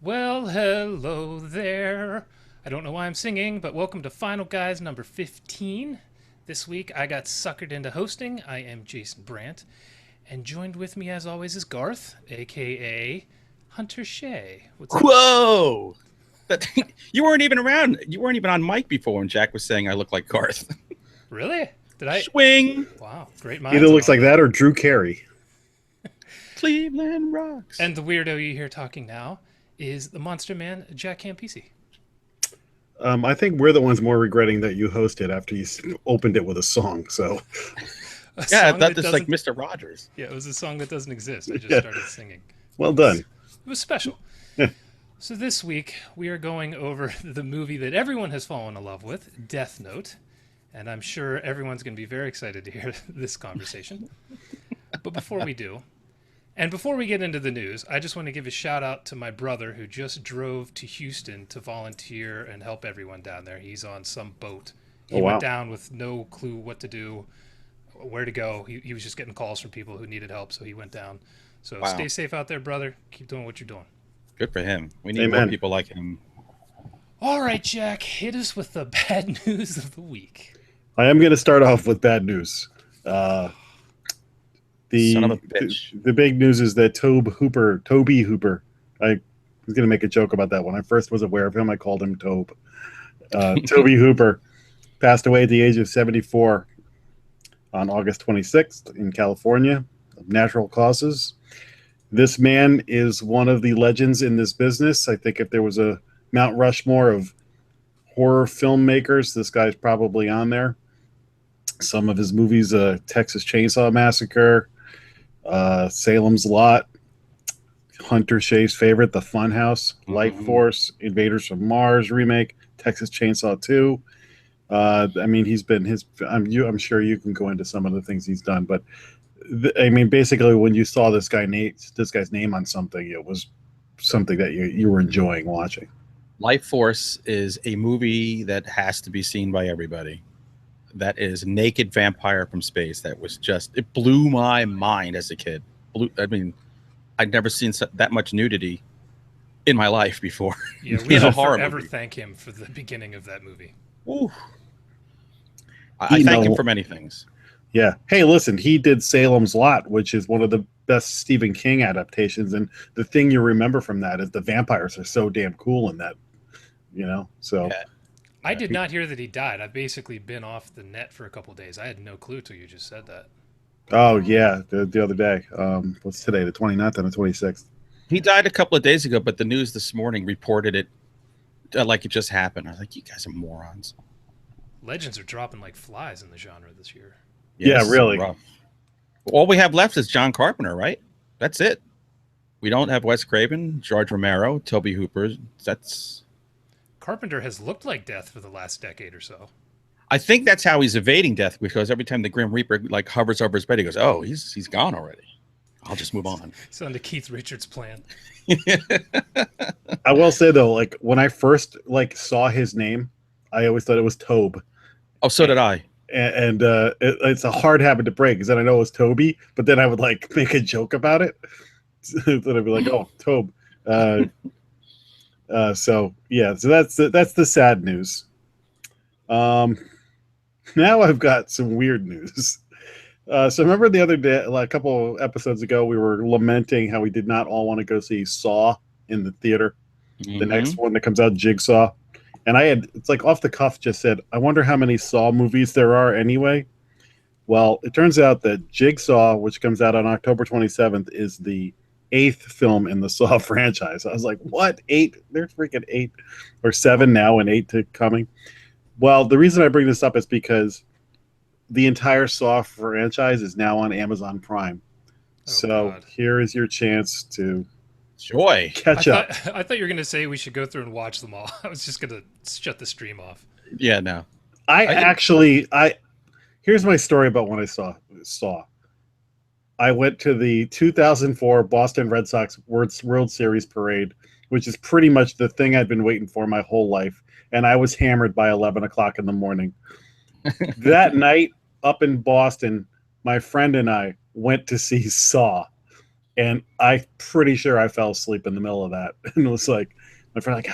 Well, hello there. I don't know why I'm singing, but welcome to Final Guys number 15. This week I got suckered into hosting. I am Jason Brant, and joined with me as always is Garth, aka Hunter Shea. What's up? Whoa! That, you weren't even around. You weren't even on mic before when Jack was saying I look like Garth. Really? Did I? Swing, Wow, great Either minds and looks all. like that or Drew Carey. Cleveland rocks. And the weirdo you hear talking now is the monster man, Jack Campisi. I think we're the ones more regretting that you hosted after you opened it with a song. So, A Yeah, song that that just like doesn't. Mr. Rogers. Yeah, it was a song that doesn't exist. I just yeah, started singing. well done. It was special. So this week we are going over the movie that everyone has fallen in love with, Death Note, and I'm sure everyone's going to be very excited to hear this conversation. But before we do, and before we get into the news, I just want to give a shout out to my brother who just drove to Houston to volunteer and help everyone down there. He's on some boat. He Oh, went wow. down with no clue what to do, where to go. He was just getting calls from people who needed help, so he went down. So stay Wow, safe out there, brother. Keep doing what you're doing. good for him. We need more Amen. people like him. All right, Jack, hit us with the bad news of the week. I am going to start off with bad news. Uh, Son of a the, bitch. the big news is that Toby Hooper. I was going to make a joke about that when I first was aware of him. I called him Tobe. Toby Hooper passed away at the age of 74 on August 26th in California of natural causes. This man is one of the legends in this business. I think if there was a Mount Rushmore of horror filmmakers, this guy's probably on there. Some of his movies, Texas Chainsaw Massacre, Salem's Lot, Hunter Shea's favorite, The Funhouse, Life Force, Invaders from Mars remake, Texas Chainsaw 2. I mean, he's been his. I'm sure you can go into some of the things he's done, but I mean, basically, when you saw this guy's name on something, it was something that you were enjoying watching. Life Force is a movie that has to be seen by everybody. That is naked vampire from space. That was just it blew my mind as a kid. I mean, I'd never seen that much nudity in my life before. Yeah, we In a should horror forever movie. thank him for the beginning of that movie. Ooh. I thank him for many things. Yeah. Hey, listen, he did Salem's Lot, which is one of the best Stephen King adaptations, and the thing you remember from that is the vampires are so damn cool in that. So Yeah. I did not hear that he died. I've basically been off the net for a couple of days. I had no clue till you just said that. oh yeah, the other day. What's today? The 29th and the 26th. He died a couple of days ago, but the news this morning reported it like it just happened. I was like, you guys are morons. Legends are dropping like flies in the genre this year. Yeah, this is really. rough. All we have left is John Carpenter, right? That's it. We don't have Wes Craven, George Romero, Toby Hooper. That's. Carpenter has looked like death for the last decade or so. I think that's how he's evading death because every time the Grim Reaper like hovers over his bed, he goes, "Oh, he's gone already. I'll just move on." It's on the Keith Richards plan. I will say though, like when I first saw his name, I always thought it was Tobe, Oh, so did I. and it's a hard habit to break because then I know it was Toby, but then I would like make a joke about it. Then I'd be like, "Oh, Tobe." So yeah, so that's the sad news. Um, now I've got some weird news. So remember the other day, like a couple episodes ago, we were lamenting how we did not all want to go see Saw in the theater. The next one that comes out, Jigsaw. And it's like off the cuff just said, I wonder how many Saw movies there are anyway. Well, it turns out that Jigsaw, which comes out on October 27th, is the eighth film in the Saw franchise. I was like, what? Eight? There's freaking eight or seven now and eight to coming. Well, the reason I bring this up is because the entire Saw franchise is now on Amazon Prime. Oh, So God. here is your chance to Joy. catch up. I thought you were going to say we should go through and watch them all. I was just going to shut the stream off. Yeah, no. I here's my story about when I saw. I went to the 2004 Boston Red Sox World Series parade, which is pretty much the thing I'd been waiting for my whole life, and I was hammered by 11 o'clock in the morning. That night, up in Boston, my friend and I went to see Saw. And I'm pretty sure I fell asleep in the middle of that. And it was like, my friend like,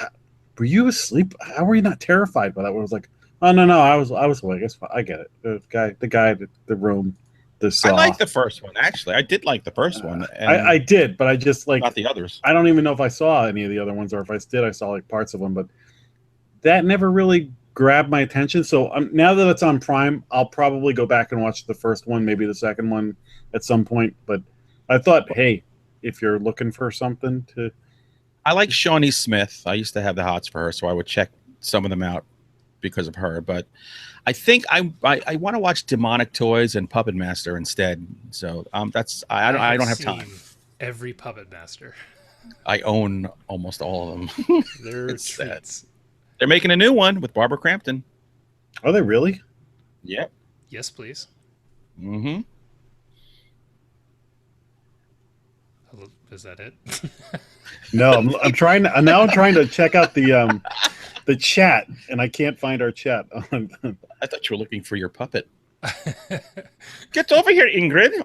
were you asleep? How were you not terrified by that? I was like, oh no, I was awake. I get it. The guy, the room, the saw. I like the first one, actually. I did like the first one. And I did, but I just like not the others. I don't even know if I saw any of the other ones, or if I did, I saw like parts of them. But that never really grabbed my attention. So now that it's on Prime, I'll probably go back and watch the first one, maybe the second one at some point. But I thought, hey, if you're looking for something to, I like Shawnee Smith. I used to have the hots for her, so I would check some of them out because of her. But I think I want to watch Demonic Toys and Puppet Master instead. So that's I don't have time. Every Puppet Master. I own almost all of them. They're treats. They're making a new one with Barbara Crampton. Are they really? Yep. Yes, please. Mm-hmm. Is that it? No, I'm trying to now. I'm trying to check out the chat, and I can't find our chat. I thought you were looking for your puppet. Get over here, Ingrid.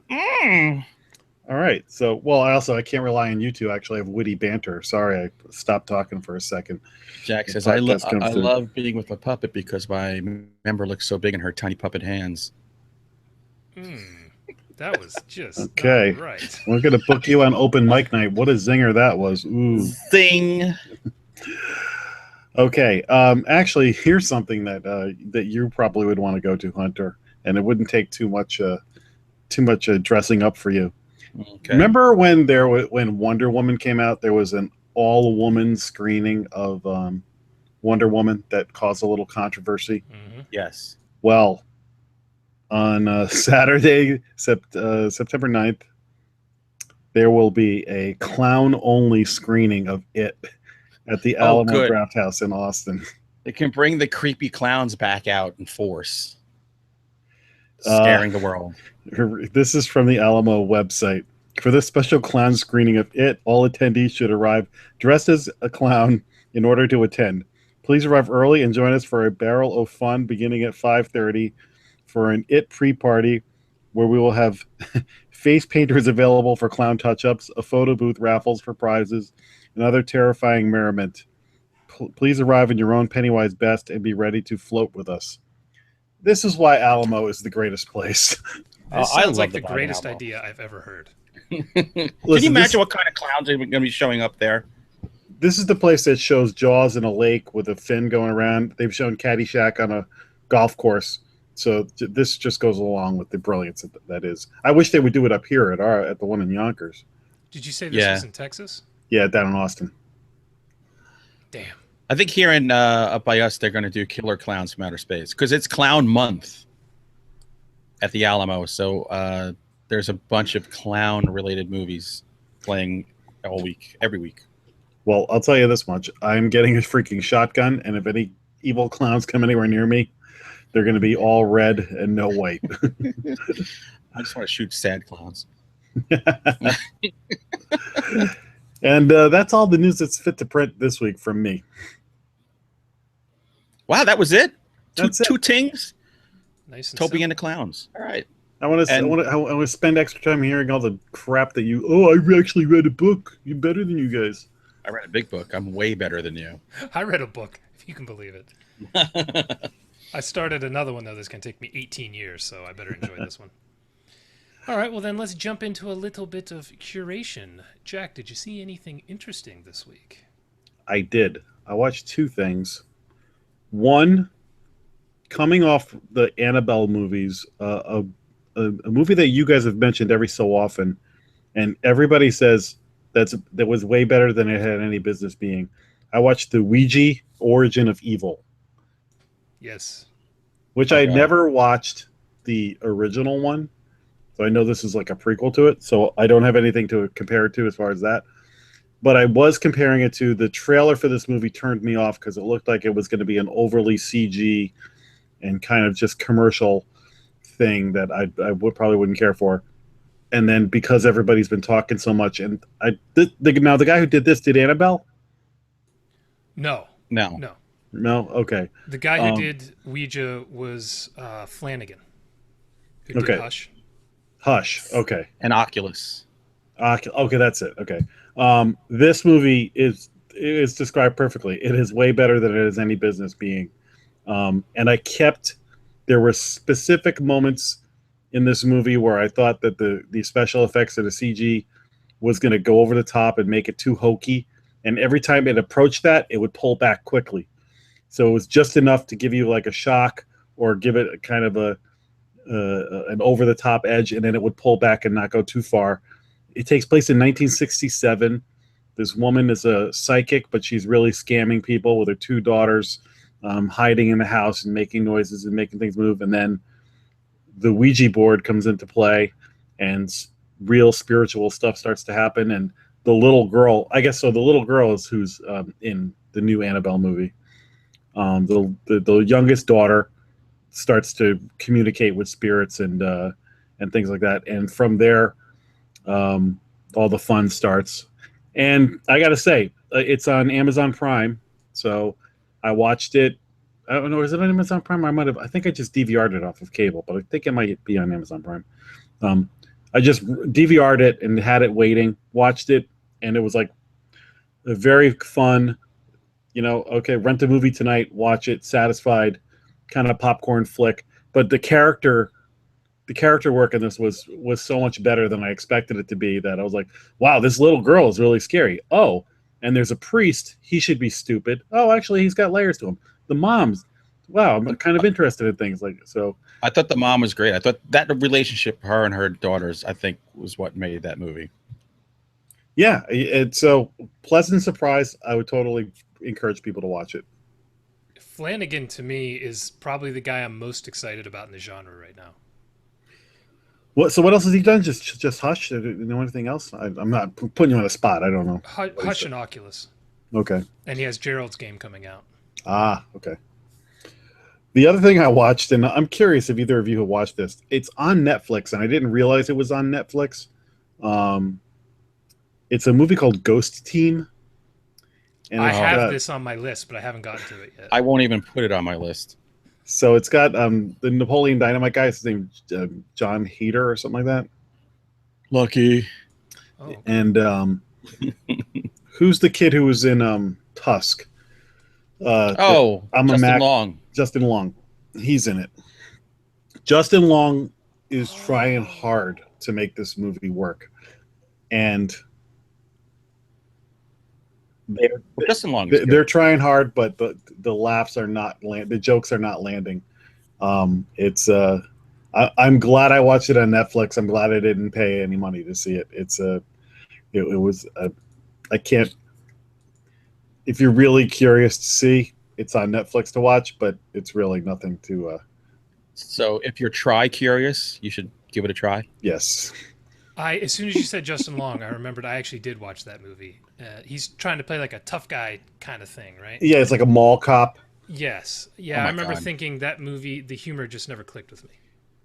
All right. So, well, I can't rely on you two. Actually, I have witty banter. Sorry, I stopped talking for a second. Jack says, I love being with my puppet because my member looks so big in her tiny puppet hands. That was just okay. Right. We're going to book you on open mic night. What a zinger that was. Ooh. Zing. Okay. Actually, here's something that you probably would want to go to, Hunter, and it wouldn't take too much dressing up for you. Okay. Remember when when Wonder Woman came out, there was an all-woman screening of Wonder Woman that caused a little controversy? Mm-hmm. Yes. Well, on Saturday, September 9th, there will be a clown-only screening of It at the Alamo Draft House in Austin. They can bring the creepy clowns back out in force, scaring the world. This is from the Alamo website. For this special clown screening of It, all attendees should arrive dressed as a clown in order to attend. Please arrive early and join us for a barrel of fun beginning at 5:30 for an It pre-party where we will have face painters available for clown touch-ups, a photo booth, raffles for prizes, and other terrifying merriment. Please arrive in your own Pennywise best and be ready to float with us. This is why Alamo is the greatest place. This sounds like the greatest idea I've ever heard. Can you imagine what kind of clowns are going to be showing up there? This is the place that shows Jaws in a lake with a fin going around. They've shown Caddyshack on a golf course. So this just goes along with the brilliance that is. I wish they would do it up here at the one in Yonkers. Did you say this was in Texas? Yeah, down in Austin. Damn. I think here in up by us, they're going to do Killer Clowns from Outer Space because it's Clown Month at the Alamo. So there's a bunch of clown-related movies playing all week, every week. Well, I'll tell you this much. I'm getting a freaking shotgun, and if any evil clowns come anywhere near me, they're going to be all red and no white. I just want to shoot sad clowns. And that's all the news that's fit to print this week from me. Wow, that was it? That's two tings? Nice and Toby and the Clowns. All right. I want to spend extra time hearing all the crap that I actually read a book. You're better than you guys. I read a big book. I'm way better than you. I read a book, if you can believe it. I started another one, though. This can take me 18 years, so I better enjoy this one. All right, well, then let's jump into a little bit of curation. Jack, did you see anything interesting this week? I did. I watched two things. One, coming off the Annabelle movies, a movie that you guys have mentioned every so often, and everybody says that was way better than it had any business being. I watched the Ouija, Origin of Evil. Yes. Which I never watched the original one. So I know this is like a prequel to it. So I don't have anything to compare it to as far as that. But I was comparing it to the trailer for this movie turned me off because it looked like it was going to be an overly CG and kind of just commercial thing that I probably wouldn't care for. And then because everybody's been talking so much, and now the guy who did this did Annabelle? No. Okay. The guy who did Ouija was Flanagan. Who did Hush. Hush. Okay. And Oculus. Okay, that's it. Okay. This movie is described perfectly. It is way better than it has any business being. And there were specific moments in this movie where I thought that the special effects of the CG was going to go over the top and make it too hokey. And every time it approached that, it would pull back quickly. So it was just enough to give you like a shock or give it a kind of an over the top edge, and then it would pull back and not go too far. It takes place in 1967. This woman is a psychic, but she's really scamming people with her two daughters, hiding in the house and making noises and making things move. And then the Ouija board comes into play, and real spiritual stuff starts to happen. And the little girl, I guess, so the little girl is who's in the new Annabelle movie. The youngest daughter starts to communicate with spirits and things like that. And from there, all the fun starts. And I got to say, it's on Amazon Prime. So I watched it. I don't know. Is it on Amazon Prime? I think I just DVR'd it off of cable, but I think it might be on Amazon Prime. I just DVR'd it and had it waiting, watched it. And it was like a very fun, okay, rent a movie tonight, watch it, satisfied, kind of popcorn flick. But the character work in this was so much better than I expected it to be, that I was like, wow, this little girl is really scary. Oh, and there's a priest. He should be stupid. Oh, actually, he's got layers to him. The mom's, wow, I'm kind of interested in things like so. I thought the mom was great. I thought that relationship, her and her daughters, I think was what made that movie. Yeah, it's so pleasant surprise. I would totally encourage people to watch it. Flanagan, to me, is probably the guy I'm most excited about in the genre right now. So what else has he done? Just Hush? Do you know anything else? I'm not putting you on the spot. I don't know. Hush and Oculus. Okay. And he has Gerald's game coming out. Ah, okay. The other thing I watched, and I'm curious if either of you have watched this. It's on Netflix, and I didn't realize it was on Netflix. It's a movie called Ghost Team. And I have this on my list, but I haven't gotten to it yet. I won't even put it on my list. So it's got the Napoleon Dynamite guy. His name John Heder or something like that. Lucky. Oh, okay. And who's the kid who was in Tusk? Justin Long. Justin Long. He's in it. Justin Long is trying hard to make this movie work. And they're trying hard, but the laughs are not the jokes are not landing. I'm glad I watched it on Netflix. I'm glad I didn't pay any money to see it. I can't. If you're really curious to see, it's on Netflix to watch, but it's really nothing to. So if you're curious, you should give it a try. Yes. As soon as you said Justin Long, I remembered I actually did watch that movie. He's trying to play like a tough guy kind of thing, right? Yeah, it's like a mall cop. Yes. Yeah, I remember thinking that movie, the humor just never clicked with me.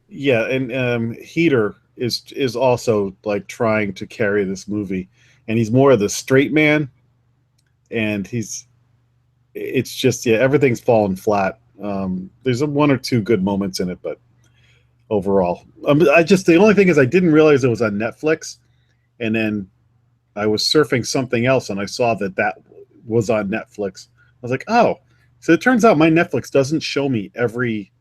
Yeah, and Heder is also like trying to carry this movie, and he's more of the straight man, and it's just everything's fallen flat. There's one or two good moments in it, but overall, the only thing is I didn't realize it was on Netflix, and then I was surfing something else and I saw that was on Netflix. I was like, oh, so it turns out my Netflix doesn't show me every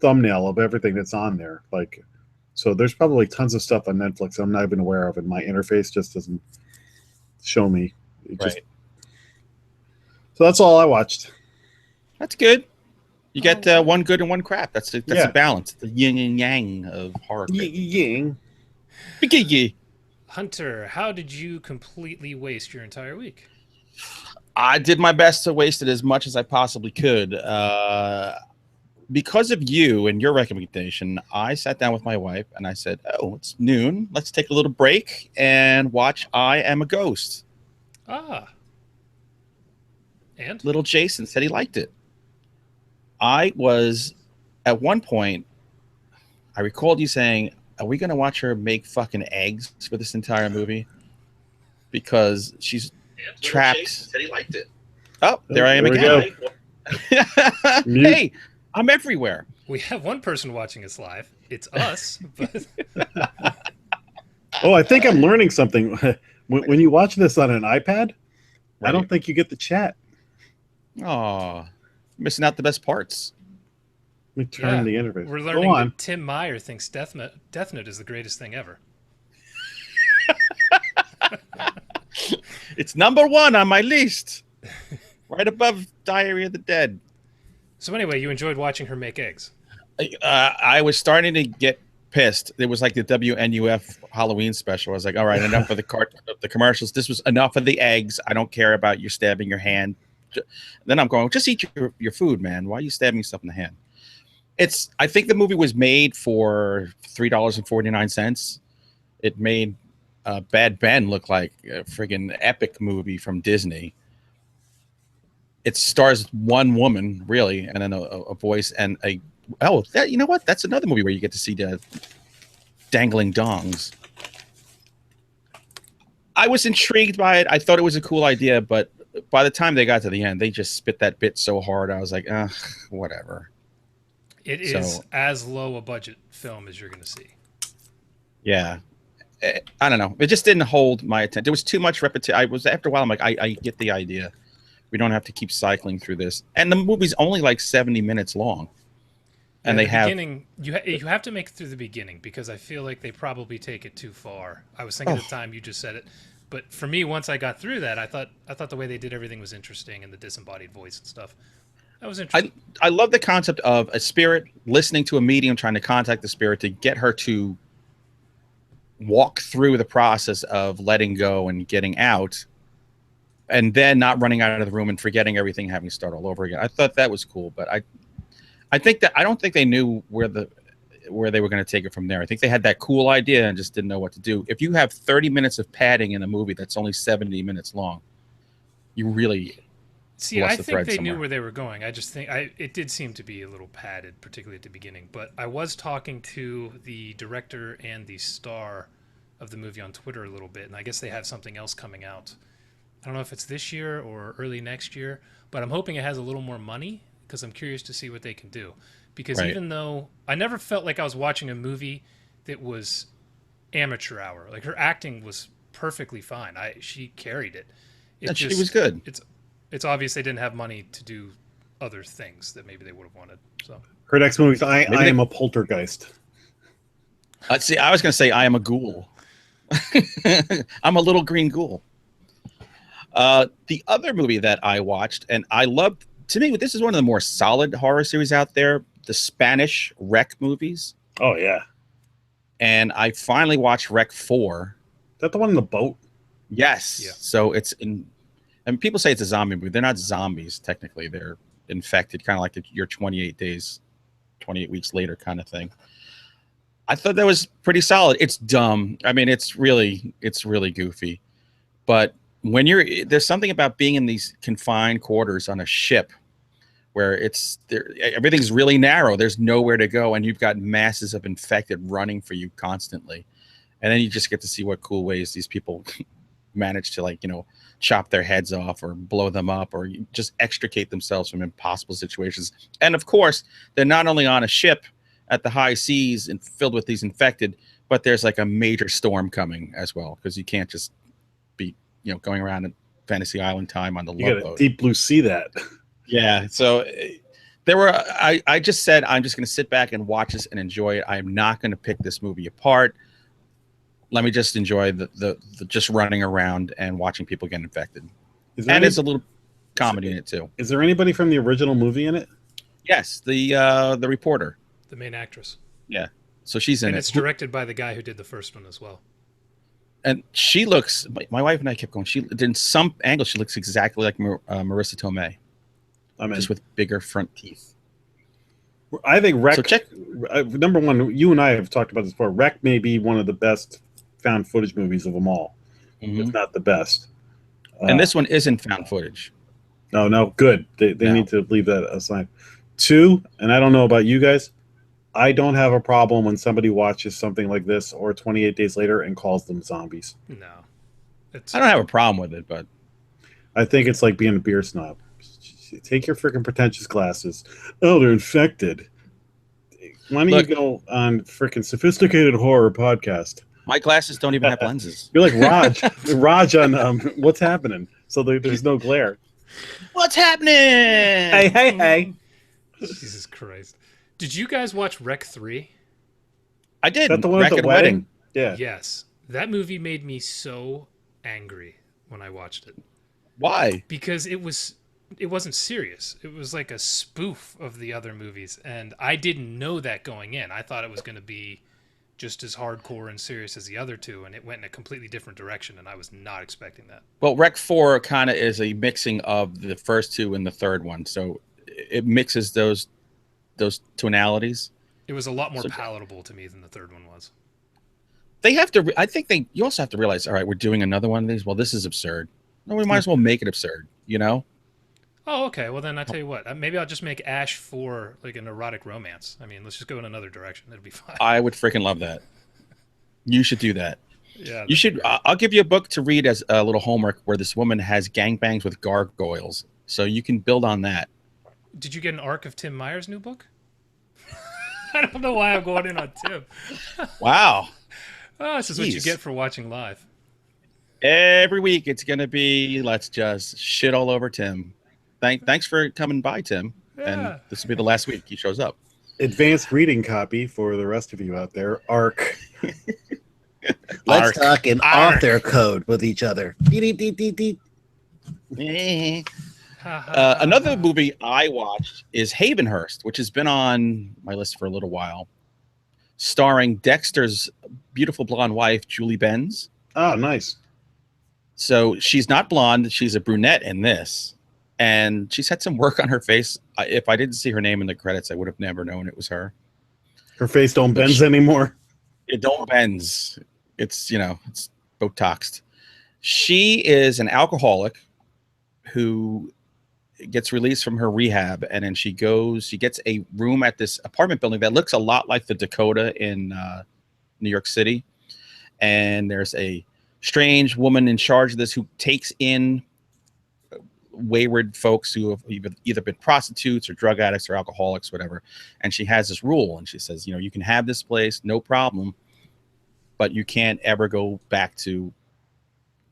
thumbnail of everything that's on there. Like, so there's probably tons of stuff on Netflix I'm not even aware of, and my interface just doesn't show me. So that's all I watched. That's good. You get one good and one crap. That's a balance. The yin and yang of horror. Yin. Hunter, how did you completely waste your entire week? I did my best to waste it as much as I possibly could. Because of you and your recommendation, I sat down with my wife and I said, oh, it's noon. Let's take a little break and watch I Am a Ghost. Ah. And? Little Jason said he liked it. I was, at one point, I recalled you saying, are we going to watch her make fucking eggs for this entire movie? Because she's trapped. Jason said he liked it. Oh, there I am again. Hey, I'm everywhere. We have one person watching us live. It's us. But Oh, I think I'm learning something. When you watch this on an iPad, I don't think you get the chat. Oh, missing out the best parts. Let me turn the interface. We're Go learning on. that Tim Meyer thinks Death Note is the greatest thing ever. It's number 1 on my list, right above Diary of the Dead. So anyway, you enjoyed watching her make eggs. I was starting to get pissed. It was like the WNUF Halloween special. I was like, all right, enough of the commercials. This was enough of the eggs. I don't care about you stabbing your hand. Then I'm going, just eat your food, man. Why are you stabbing yourself in the hand? I think the movie was made for $3.49. It made Bad Ben look like a friggin' epic movie from Disney. It stars one woman, really, and then a voice and you know what? That's another movie where you get to see the dangling dongs. I was intrigued by it. I thought it was a cool idea, but by the time they got to the end, they just spit that bit so hard. I was like, whatever. It is as low a budget film as you're going to see. Yeah. I don't know. It just didn't hold my attention. There was too much repetition. After a while, I'm like, I get the idea. We don't have to keep cycling through this. And the movie's only like 70 minutes long. And they have beginning. You have to make it through the beginning because I feel like they probably take it too far. I was thinking at the time you just said it, but for me, once I got through that, I thought the way they did everything was interesting and the disembodied voice and stuff. That was interesting. I love the concept of a spirit listening to a medium trying to contact the spirit to get her to walk through the process of letting go and getting out, and then not running out of the room and forgetting everything, having to start all over again. I thought that was cool, but I don't think they knew where they were going to take it from there. I think they had that cool idea and just didn't know what to do. If you have 30 minutes of padding in a movie that's only 70 minutes long, you really I think they knew where they were going. I just think it did seem to be a little padded, particularly at the beginning. But I was talking to the director and the star of the movie on Twitter a little bit, and I guess they have something else coming out. I don't know if it's this year or early next year, but I'm hoping it has a little more money because I'm curious to see what they can do. Because even though I never felt like I was watching a movie that was amateur hour, like her acting was perfectly fine. She carried it. She was good. It's obvious they didn't have money to do other things that maybe they would have wanted. So her next movie is I Am a Poltergeist. See, I was going to say I am a ghoul. I'm a little green ghoul. The other movie that I watched and I loved, to me, this is one of the more solid horror series out there, the Spanish Rec movies. Oh, yeah. And I finally watched Rec 4. Is that the one in the boat? Yes. Yeah. So it's in... And people say it's a zombie movie. They're not zombies, technically. They're infected, kind of like your 28 weeks later kind of thing. I thought that was pretty solid. It's dumb. I mean, it's really goofy. But when there's something about being in these confined quarters on a ship where everything's really narrow. There's nowhere to go, and you've got masses of infected running for you constantly. And then you just get to see what cool ways these people manage to, like, chop their heads off or blow them up or just extricate themselves from impossible situations. And of course, they're not only on a ship at the high seas and filled with these infected, but there's like a major storm coming as well, because you can't just be, going around at Fantasy Island time on the Love Boat. Deep blue sea that. Yeah. So I just said, I'm just going to sit back and watch this and enjoy it. I am not going to pick this movie apart. Let me just enjoy the just running around and watching people get infected. And it's a little comedy in it too. Is there anybody from the original movie in it? Yes, the reporter, the main actress. Yeah, so she's in it. And it's directed by the guy who did the first one as well. And she looks. My wife and I kept going. In some angles, she looks exactly like Marissa Tomei. Just with bigger front teeth. I think Rec. So number one, you and I have talked about this before. Rec may be one of the best found footage movies of them all. Mm-hmm. It's not the best. And this one isn't found footage. No, good. They need to leave that aside. 2, and I don't know about you guys, I don't have a problem when somebody watches something like this or 28 Days Later and calls them zombies. No. I don't have a problem with it, but I think it's like being a beer snob. Take your freaking pretentious glasses. Oh, they're infected. Why don't you go on freaking Sophisticated Horror podcast? My glasses don't even have lenses. You're like Raj on What's Happening. So there's no glare. What's happening? Hey. Jesus Christ. Did you guys watch Rec 3? Is I did. that the one at the Wreck-It wedding? Yeah. Yes. That movie made me so angry when I watched it. Why? Because it wasn't serious. It was like a spoof of the other movies, and I didn't know that going in. I thought it was going to be just as hardcore and serious as the other two, and it went in a completely different direction, and I was not expecting that. Well, Rec 4 kind of is a mixing of the first two and the third one, so it mixes those tonalities. It was a lot more palatable to me than the third one was. They have to. I think you also have to realize. All right, we're doing another one of these. Well, this is absurd. No, we might as well make it absurd. You know. Oh, okay. Well, then I tell you what. Maybe I'll just make Ash 4 like an erotic romance. I mean, let's just go in another direction. It'll be fine. I would freaking love that. You should do that. Yeah. You should. I'll give you a book to read as a little homework where this woman has gangbangs with gargoyles, so you can build on that. Did you get an arc of Tim Meyer's new book? I don't know why I'm going in on Tim. Wow. Oh, this is what you get for watching live. Every week it's going to be, let's just shit all over Tim. Thanks for coming by, Tim. Yeah. And this will be the last week he shows up. Advanced reading copy for the rest of you out there. ARC. Let's talk in author code with each other. Another movie I watched is Havenhurst, which has been on my list for a little while, starring Dexter's beautiful blonde wife, Julie Benz. Oh, nice. So she's not blonde. She's a brunette in this. And she's had some work on her face. If I didn't see her name in the credits, I would have never known it was her. Her face don't bends anymore. It don't bends. It's, it's Botoxed. She is an alcoholic who gets released from her rehab, and then she gets a room at this apartment building that looks a lot like the Dakota in New York City. And there's a strange woman in charge of this who takes in wayward folks who have either been prostitutes or drug addicts or alcoholics, whatever. And she has this rule, and she says, you can have this place, no problem, but you can't ever go back to,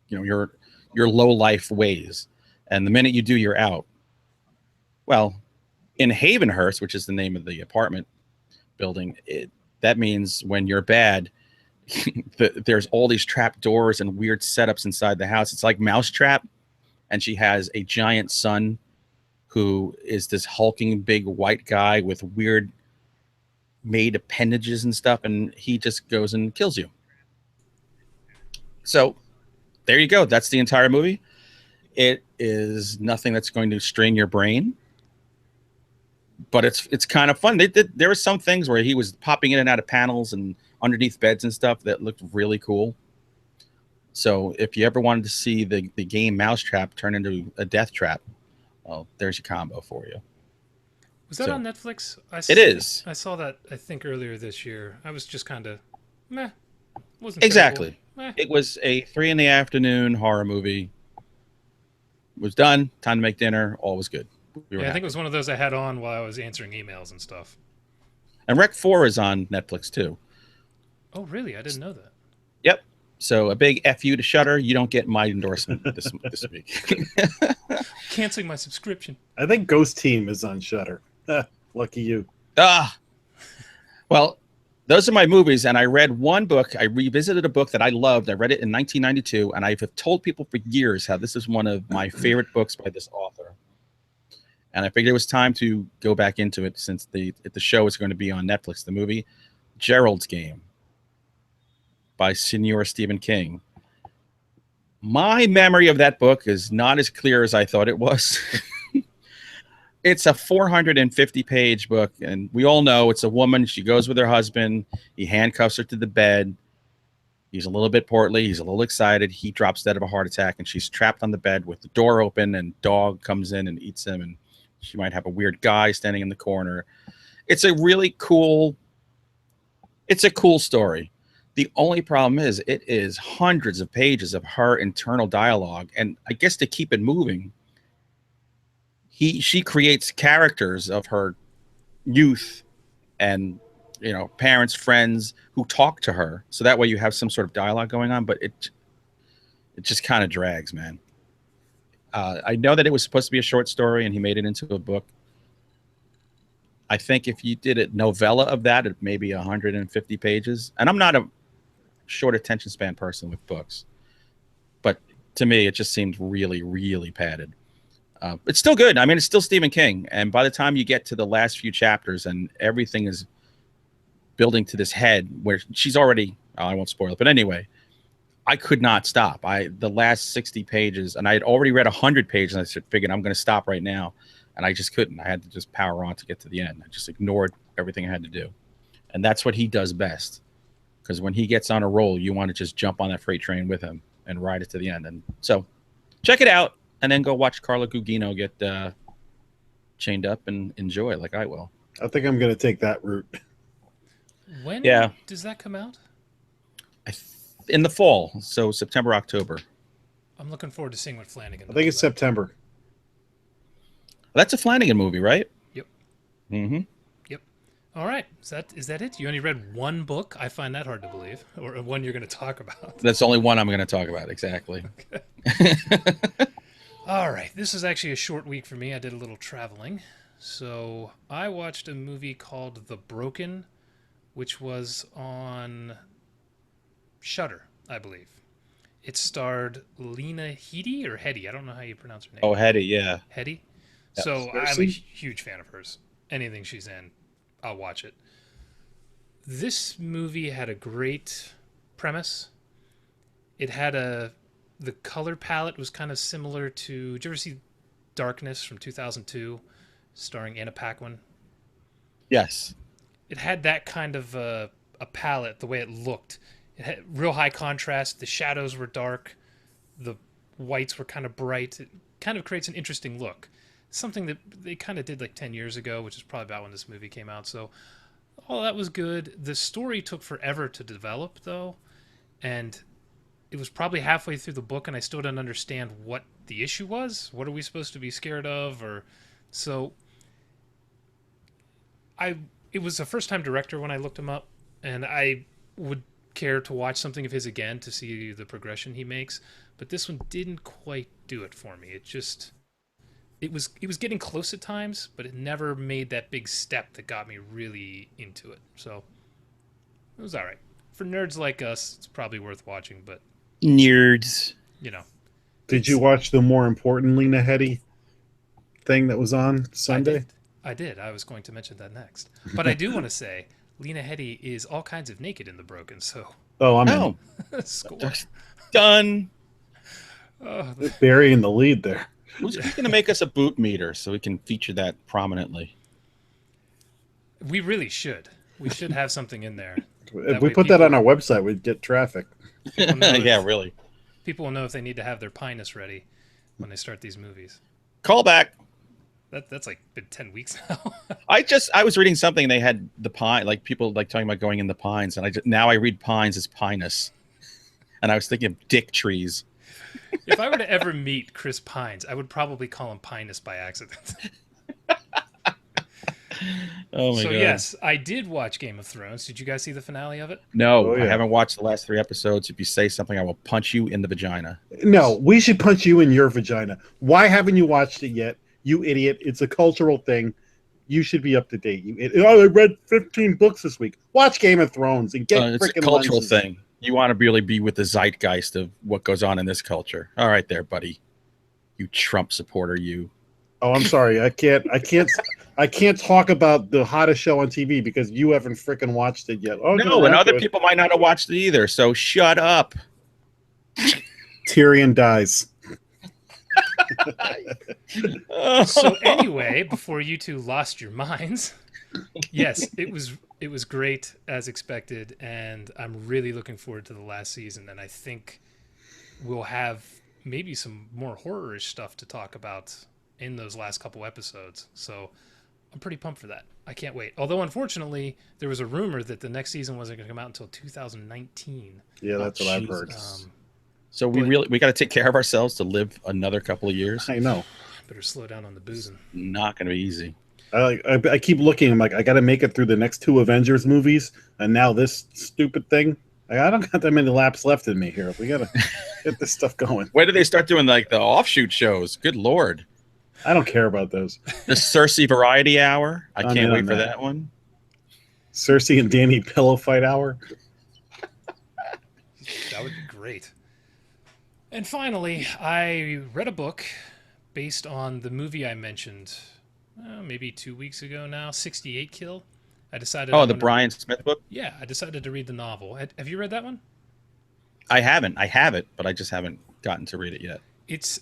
your low life ways. And the minute you do, you're out. Well, in Havenhurst, which is the name of the apartment building, that means when you're bad, there's all these trap doors and weird setups inside the house. It's like Mousetrap. And she has a giant son who is this hulking big white guy with weird made appendages and stuff. And he just goes and kills you. So there you go. That's the entire movie. It is nothing that's going to strain your brain, but it's kind of fun. There were some things where he was popping in and out of panels and underneath beds and stuff that looked really cool. So if you ever wanted to see the game Mousetrap turn into a death trap, well, there's your combo for you. Was that on Netflix? It is. I saw that, I think, earlier this year. I was just kind of meh. Wasn't exactly. Meh. It was a 3 PM horror movie. It was done. Time to make dinner. All was good. I think it was one of those I had on while I was answering emails and stuff. And Rec 4 is on Netflix too. Oh, really? I didn't know that. Yep. So a big FU to Shudder. You don't get my endorsement this week. Canceling my subscription. I think Ghost Team is on Shudder. Lucky you. Well, those are my movies. And I read one book. I revisited a book that I loved. I read it in 1992. And I've told people for years how this is one of my favorite books by this author. And I figured it was time to go back into it since the show is going to be on Netflix. The movie Gerald's Game by Senor Stephen King. My memory of that book is not as clear as I thought it was. It's a 450-page book, and we all know it's a woman. She goes with her husband. He handcuffs her to the bed. He's a little bit portly. He's a little excited. He drops dead of a heart attack, and she's trapped on the bed with the door open, and dog comes in and eats him, and she might have a weird guy standing in the corner. It's a really cool story. The only problem is it is hundreds of pages of her internal dialogue. And I guess to keep it moving, she creates characters of her youth and parents, friends who talk to her. So that way you have some sort of dialogue going on, but it just kind of drags, man. I know that it was supposed to be a short story and he made it into a book. I think if you did a novella of that, it may be 150 pages. And I'm not a short attention span person with books, but to me, it just seemed really, really padded. It's still good. I mean, it's still Stephen King. And by the time you get to the last few chapters and everything is building to this head where she's already, I won't spoil it, but anyway, I could not stop. The last 60 pages, and I had already read 100 pages, and I figured I'm going to stop right now. And I just couldn't. I had to just power on to get to the end. I just ignored everything I had to do. And that's what he does best. Because when he gets on a roll, you want to just jump on that freight train with him and ride it to the end. And so check it out and then go watch Carla Gugino get chained up and enjoy like I will. I think I'm going to take that route. When does that come out? In the fall. So September, October. I'm looking forward to seeing what Flanagan I think it's September. That's a Flanagan movie, right? Yep. Mm-hmm. Yep. All right. Is that it? You only read one book? I find that hard to believe. Or one you're going to talk about. That's the only one I'm going to talk about. Exactly. Okay. All right. This is actually a short week for me. I did a little traveling. So I watched a movie called The Broken, which was on Shudder, I believe. It starred Lena Headey or Headey. I don't know how you pronounce her name. Oh, Headey, yeah. Headey? Yep. So I'm a huge fan of hers. Anything she's in, I'll watch it. This movie had a great premise. It had the color palette was kind of similar to, did you ever see Darkness from 2002, starring Anna Paquin? Yes. It had that kind of a palette, the way it looked. It had real high contrast. The shadows were dark. The whites were kind of bright. It kind of creates an interesting look. Something that they kind of did like 10 years ago, which is probably about when this movie came out. So all that was good. The story took forever to develop, though. And it was probably halfway through the book, and I still didn't understand what the issue was. What are we supposed to be scared of? So it was a first-time director when I looked him up, and I would care to watch something of his again to see the progression he makes. But this one didn't quite do it for me. It was getting close at times, but it never made that big step that got me really into it. So it was all right. For nerds like us, it's probably worth watching, but nerds, Did you watch the more important Lena Headey thing that was on Sunday? I did. I was going to mention that next. But I do want to say Lena Headey is all kinds of naked in The Broken, so I'm in. Score. Done. Burying the lead there. Who's going to make us a boot meter so we can feature that prominently? We really should. We should have something in there. If we put that on our website, we'd get traffic. Yeah, really. People will know if they need to have their pinus ready when they start these movies. Call back. That's like been 10 weeks now. I was reading something, they had the pine, like people like talking about going in the pines, and now I read pines as pinus. And I was thinking of dick trees. If I were to ever meet Chris Pines, I would probably call him Pinus by accident. Oh my God. Yes, I did watch Game of Thrones. Did you guys see the finale of it? No, I haven't watched the last 3 episodes. If you say something, I will punch you in the vagina. No, we should punch you in your vagina. Why haven't you watched it yet? You idiot. It's a cultural thing. You should be up to date. I read 15 books this week. Watch Game of Thrones and get it's a cultural thing. You want to really be with the zeitgeist of what goes on in this culture. All right there, buddy. You Trump supporter, you. Oh, I'm sorry. I can't talk about the hottest show on TV because you haven't freaking watched it yet. Oh, no, and other people might not have watched it either, so shut up. Tyrion dies. So anyway, before you two lost your minds, yes, it was great as expected, and I'm really looking forward to the last season, and I think we'll have maybe some more horror-ish stuff to talk about in those last couple episodes. So I'm pretty pumped for that. I can't wait. Although, unfortunately, there was a rumor that the next season wasn't going to come out until 2019. Yeah, that's what I've heard. So we got to take care of ourselves to live another couple of years. I know. Better slow down on the boozing. Not going to be easy. I keep looking. I'm like, I got to make it through the next 2 Avengers movies, and now this stupid thing. I don't got that many laps left in me here. We got to get this stuff going. When do they start doing like the offshoot shows? Good Lord. I don't care about those. The Cersei Variety Hour. I I'm can't in wait on for that. that one. Cersei and Danny pillow fight hour. That would be great. And finally, I read a book based on the movie I mentioned maybe 2 weeks ago now, 68 Kill. I decided. Oh, the Bryan Smith book? Yeah, I decided to read the novel. Have you read that one? I haven't. I have it, but I just haven't gotten to read it yet. It's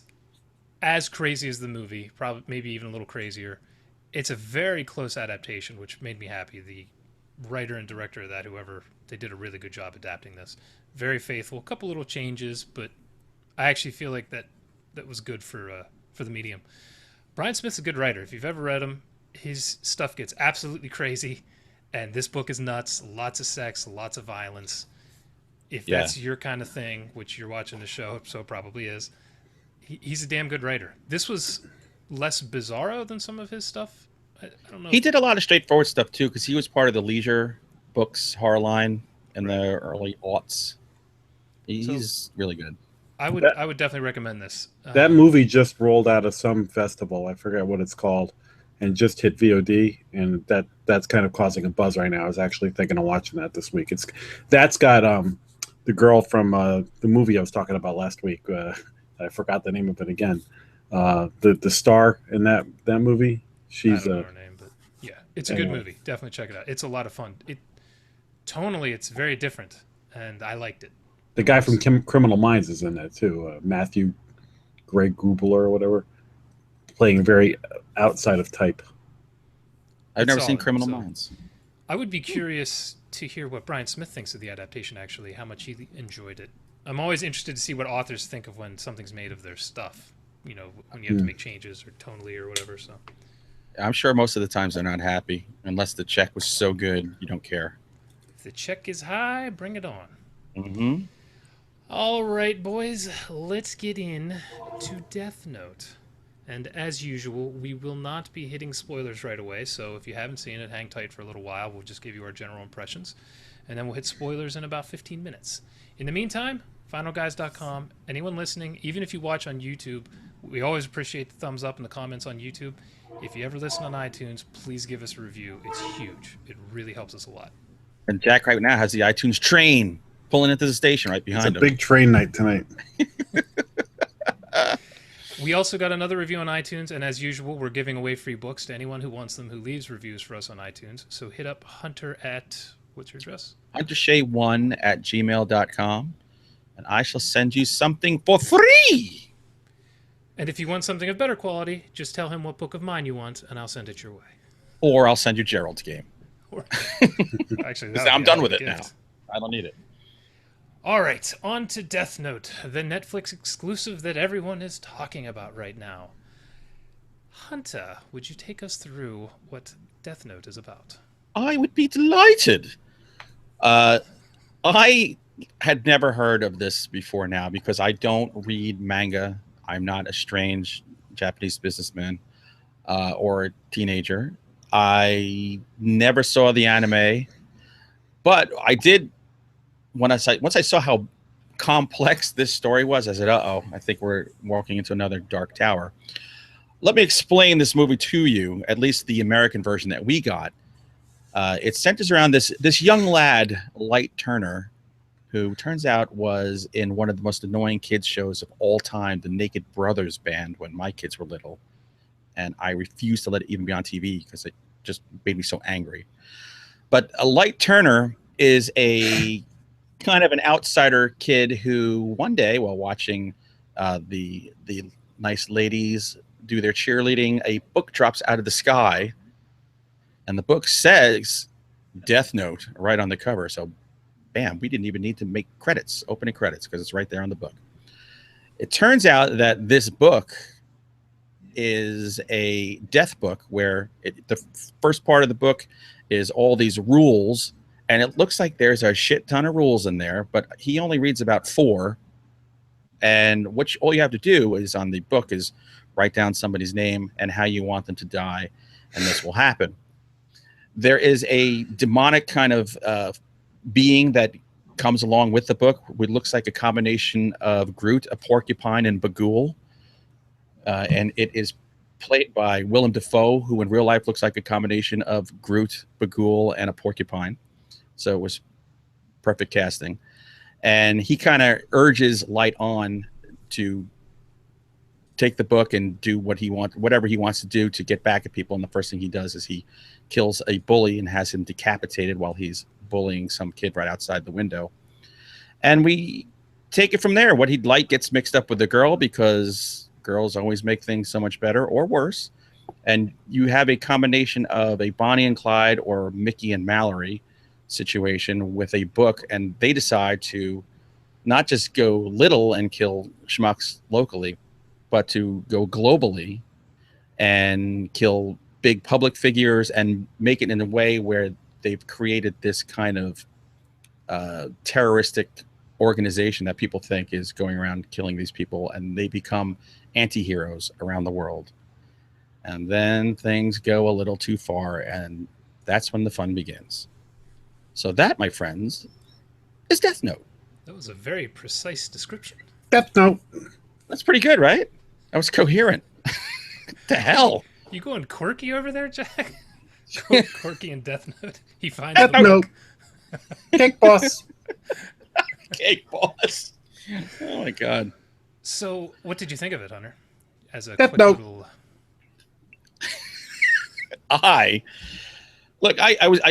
as crazy as the movie, probably maybe even a little crazier. It's a very close adaptation, which made me happy. The writer and director of that, whoever, they did a really good job adapting this. Very faithful. A couple little changes, but I actually feel like that was good for the medium. Bryan Smith's a good writer. If you've ever read him, his stuff gets absolutely crazy, and this book is nuts. Lots of sex, lots of violence. If that's your kind of thing, which you're watching the show, so it probably is, he's a damn good writer. This was less bizarro than some of his stuff. I don't know. He did a lot of straightforward stuff too, because he was part of the Leisure Books horror line in the early aughts. He's really good. I would definitely recommend this. That movie just rolled out of some festival. I forget what it's called, and just hit VOD, and that's kind of causing a buzz right now. I was actually thinking of watching that this week. That's got the girl from the movie I was talking about last week. I forgot the name of it again. The star in that movie. She's I don't know her name, but yeah, it's a good movie. Definitely check it out. It's a lot of fun. Tonally, it's very different, and I liked it. The guy from Criminal Minds is in that too. Matthew Greg Grubler or whatever, playing very outside of type. I've never seen Criminal Minds. I would be curious to hear what Bryan Smith thinks of the adaptation, actually, how much he enjoyed it. I'm always interested to see what authors think of when something's made of their stuff, when you have to make changes or tonally or whatever. So I'm sure most of the times they're not happy, unless the check was so good, you don't care. If the check is high, bring it on. Mm-hmm. All right, boys, let's get in to Death Note. And as usual, we will not be hitting spoilers right away, so if you haven't seen it, hang tight for a little while. We'll just give you our general impressions, and then we'll hit spoilers in about 15 minutes. In the meantime, finalguys.com. Anyone listening, even if you watch on YouTube, we always appreciate the thumbs up and the comments on YouTube. If you ever listen on iTunes, please give us a review. It's huge. It really helps us a lot. And Jack right now has the iTunes train pulling into the station right behind him. It's a big train night tonight. We also got another review on iTunes, and as usual, we're giving away free books to anyone who wants them, who leaves reviews for us on iTunes. So hit up Hunter at, what's your address? HunterShea1@gmail.com, and I shall send you something for free. And if you want something of better quality, just tell him what book of mine you want, and I'll send it your way. Or I'll send you Gerald's game. Actually, I'm done with it now. I don't need it. All right, on to Death Note, the Netflix exclusive that everyone is talking about right now. Hunter, would you take us through what Death Note is about? I would be delighted. I had never heard of this before now because I don't read manga. I'm not a strange Japanese businessman or a teenager. I never saw the anime, but I did. Once I saw how complex this story was, I said, uh-oh, I think we're walking into another dark tower. Let me explain this movie to you, at least the American version that we got. It centers around this young lad, Light Turner, who turns out was in one of the most annoying kids shows of all time, the Naked Brothers Band, when my kids were little. And I refused to let it even be on TV because it just made me so angry. But Light Turner is a kind of an outsider kid who one day, while watching the nice ladies do their cheerleading, a book drops out of the sky, and the book says Death Note right on the cover. So, bam, we didn't even need to make credits, opening credits, because it's right there on the book. It turns out that this book is a death book where the first part of the book is all these rules. And it looks like there's a shit ton of rules in there, but he only reads about 4. And all you have to do is on the book is write down somebody's name and how you want them to die. and this will happen. There is a demonic kind of being that comes along with the book. It looks like a combination of Groot, a porcupine, and Bagul. And it is played by Willem Dafoe, who in real life looks like a combination of Groot, Bagul, and a porcupine. So it was perfect casting. And he kind of urges Light on to take the book and do whatever he wants to do to get back at people. And the first thing he does is he kills a bully and has him decapitated while he's bullying some kid right outside the window. And we take it from there. What he'd like gets mixed up with the girl, because girls always make things so much better or worse. And you have a combination of a Bonnie and Clyde or Mickey and Mallory situation with a book, and they decide to not just go little and kill schmucks locally, but to go globally and kill big public figures and make it in a way where they've created this kind of terroristic organization that people think is going around killing these people, and they become anti-heroes around the world. And then things go a little too far, and that's when the fun begins. So that, my friends, is Death Note. That was a very precise description. Death Note. That's pretty good, right? That was coherent. What the hell? You going quirky over there, Jack? Quirky and Death Note. He finds Death Note. Cake Boss. Cake Boss. Oh my God. So, what did you think of it, Hunter? As a Death quick Note. little... I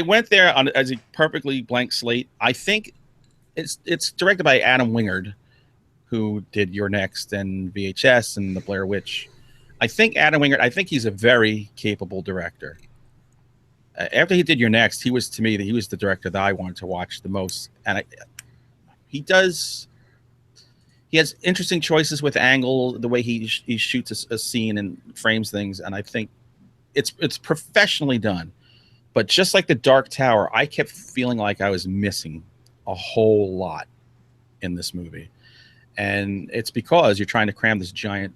went there as a perfectly blank slate. I think it's directed by Adam Wingard, who did Your Next and VHS and The Blair Witch. I think he's a very capable director. After he did Your Next, he was the director that I wanted to watch the most. And he has interesting choices with angle, the way he shoots a scene and frames things. And I think it's professionally done. But just like The Dark Tower, I kept feeling like I was missing a whole lot in this movie. And it's because you're trying to cram this giant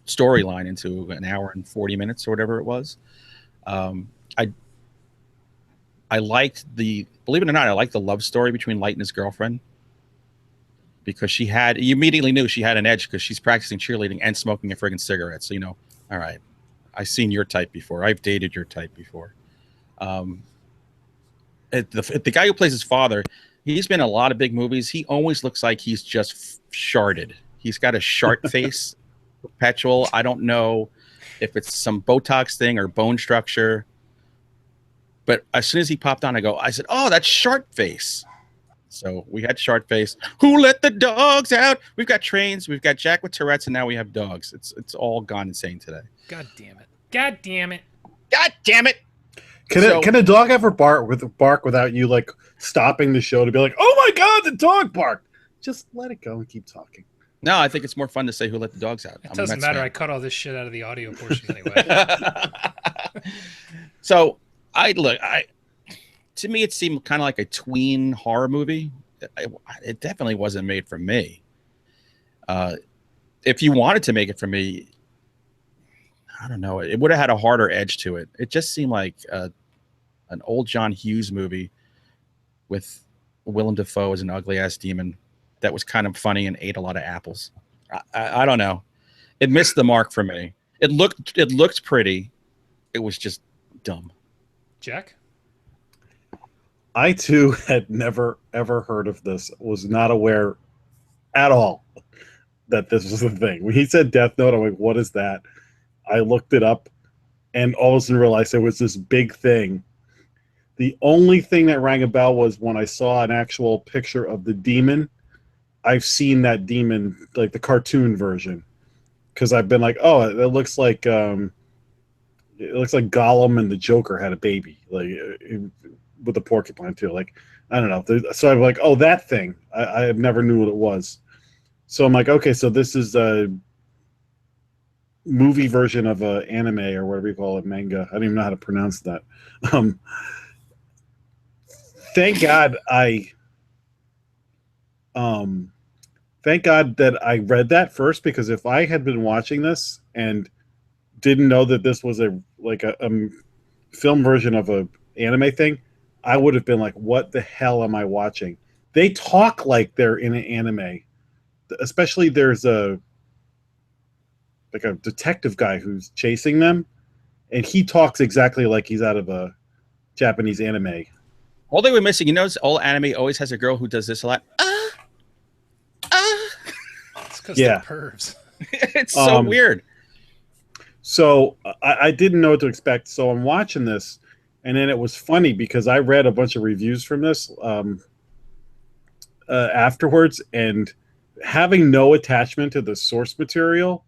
storyline into an hour and 40 minutes or whatever it was. I liked believe it or not, I liked the love story between Light and his girlfriend, because you immediately knew she had an edge because she's practicing cheerleading and smoking a friggin' cigarette. So, all right, I've seen your type before. I've dated your type before. The guy who plays his father, he's been in a lot of big movies. He always looks like he's just sharded. He's got a shart face, perpetual. I don't know if it's some Botox thing or bone structure. But as soon as he popped on, I said, oh, that's Shart Face. So we had Shart Face. Who let the dogs out? We've got trains. We've got Jack with Tourette's, and now we have dogs. It's all gone insane today. God damn it. God damn it. God damn it. Can a dog ever bark without you like stopping the show to be like, oh my God, the dog barked? Just let it go and keep talking. No, I think it's more fun to say who let the dogs out. It doesn't matter. I cut all this shit out of the audio portion anyway. So to me, it seemed kind of like a tween horror movie. It definitely wasn't made for me. If you wanted to make it for me, I don't know. It would have had a harder edge to it. It just seemed like an old John Hughes movie with Willem Dafoe as an ugly ass demon that was kind of funny and ate a lot of apples. I don't know. It missed the mark for me. It looked pretty. It was just dumb. Jack? I too had never ever heard of this. Was not aware at all that this was the thing. When he said Death Note, I'm like, what is that? I looked it up and all of a sudden realized there was this big thing. The only thing that rang a bell was when I saw an actual picture of the demon. I've seen that demon, like the cartoon version, because I've been like, oh, it looks like Gollum and the Joker had a baby, like with a porcupine too. Like, I don't know. So I'm like, oh, that thing. I never knew what it was. So I'm like, okay, so this is a movie version of a anime or whatever you call it, manga. I don't even know how to pronounce that. Thank God that I read that first, because if I had been watching this and didn't know that this was a film version of a anime thing, I would have been like, "What the hell am I watching?" They talk like they're in an anime. Especially there's a detective guy who's chasing them, and he talks exactly like he's out of a Japanese anime. All they were missing, you notice, all anime always has a girl who does this a lot. It's because they're pervs. It's so weird. So I didn't know what to expect. So I'm watching this, and then it was funny because I read a bunch of reviews from this afterwards, and having no attachment to the source material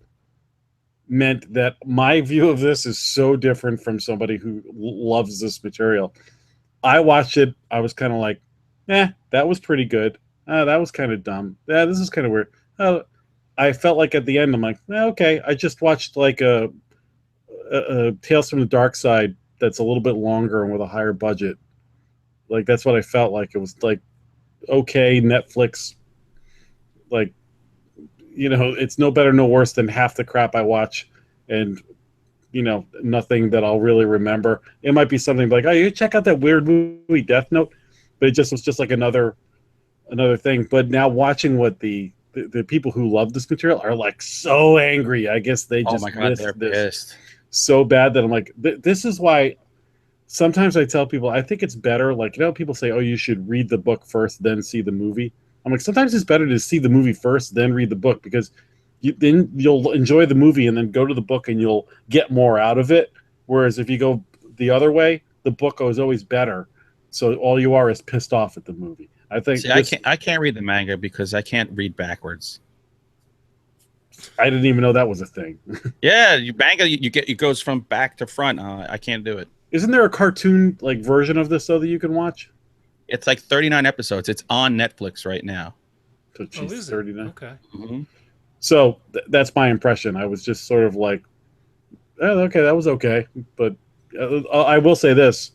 meant that my view of this is so different from somebody who loves this material. I watched it. I was kind of like, that was pretty good. That was kind of dumb. This is kind of weird. I felt like at the end, I'm like, okay, I just watched like a Tales from the Dark Side that's a little bit longer and with a higher budget. Like, that's what I felt like. It was like, okay, Netflix, like, it's no better, no worse than half the crap I watch, and nothing that I'll really remember. It might be something like, oh, you check out that weird movie Death Note, but it just was just like another thing. But now watching what the people who love this material are like so angry. I guess they just they're pissed so bad that I'm like, this is why sometimes I tell people I think it's better. Like, people say, oh, you should read the book first, then see the movie. I'm like, sometimes it's better to see the movie first, then read the book, because then you'll enjoy the movie and then go to the book and you'll get more out of it. Whereas if you go the other way, the book is always better. So all you are is pissed off at the movie. I think I can't read the manga because I can't read backwards. I didn't even know that was a thing. Yeah, manga it goes from back to front. I can't do it. Isn't there a cartoon version of this though that you can watch? It's like 39 episodes. It's on Netflix right now. So she's 39. Okay. Mm-hmm. So that's my impression. I was just sort of like, oh, okay, that was okay. But I will say this.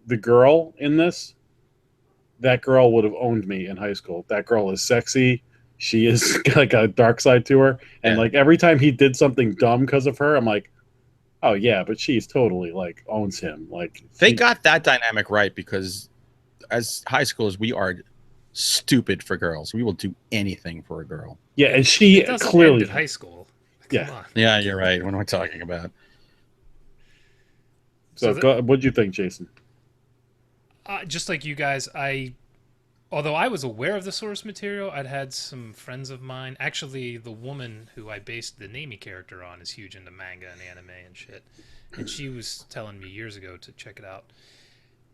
The girl in this, that girl would have owned me in high school. That girl is sexy. She is like a dark side to her. And like every time he did something dumb because of her, I'm like, oh yeah, but she's totally like owns him. Like they got that dynamic right, because as high schoolers, we are stupid for girls. We will do anything for a girl. Yeah, and she clearly end at high school. Come on. Yeah, you're right. What am I talking about? So what'd you think, Jason? Just like you guys, although I was aware of the source material, I'd had some friends of mine. Actually, the woman who I based the Nami character on is huge into manga and anime and shit. And she was telling me years ago to check it out.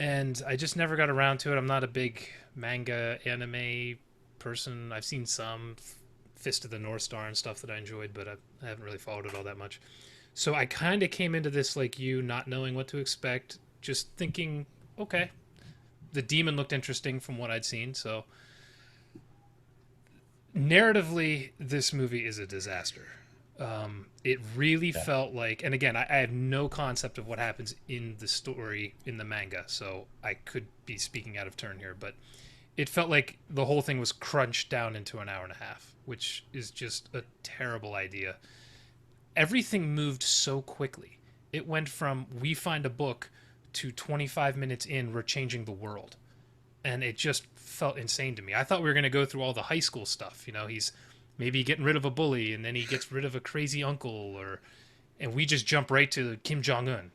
And I just never got around to it. I'm not a big manga anime person. I've seen some Fist of the North Star and stuff that I enjoyed, but I haven't really followed it all that much. So I kind of came into this like you, not knowing what to expect, just thinking, okay, the demon looked interesting from what I'd seen. So narratively, this movie is a disaster. It really felt like, and again, I have no concept of what happens in the story in the manga, so I could be speaking out of turn here, but it felt like the whole thing was crunched down into an hour and a half, which is just a terrible idea. Everything moved so quickly. It went from we find a book to 25 minutes in, we're changing the world. And it just felt insane to me. I thought we were going to go through all the high school stuff. He's maybe getting rid of a bully, and then he gets rid of a crazy uncle, and we just jump right to Kim Jong-un,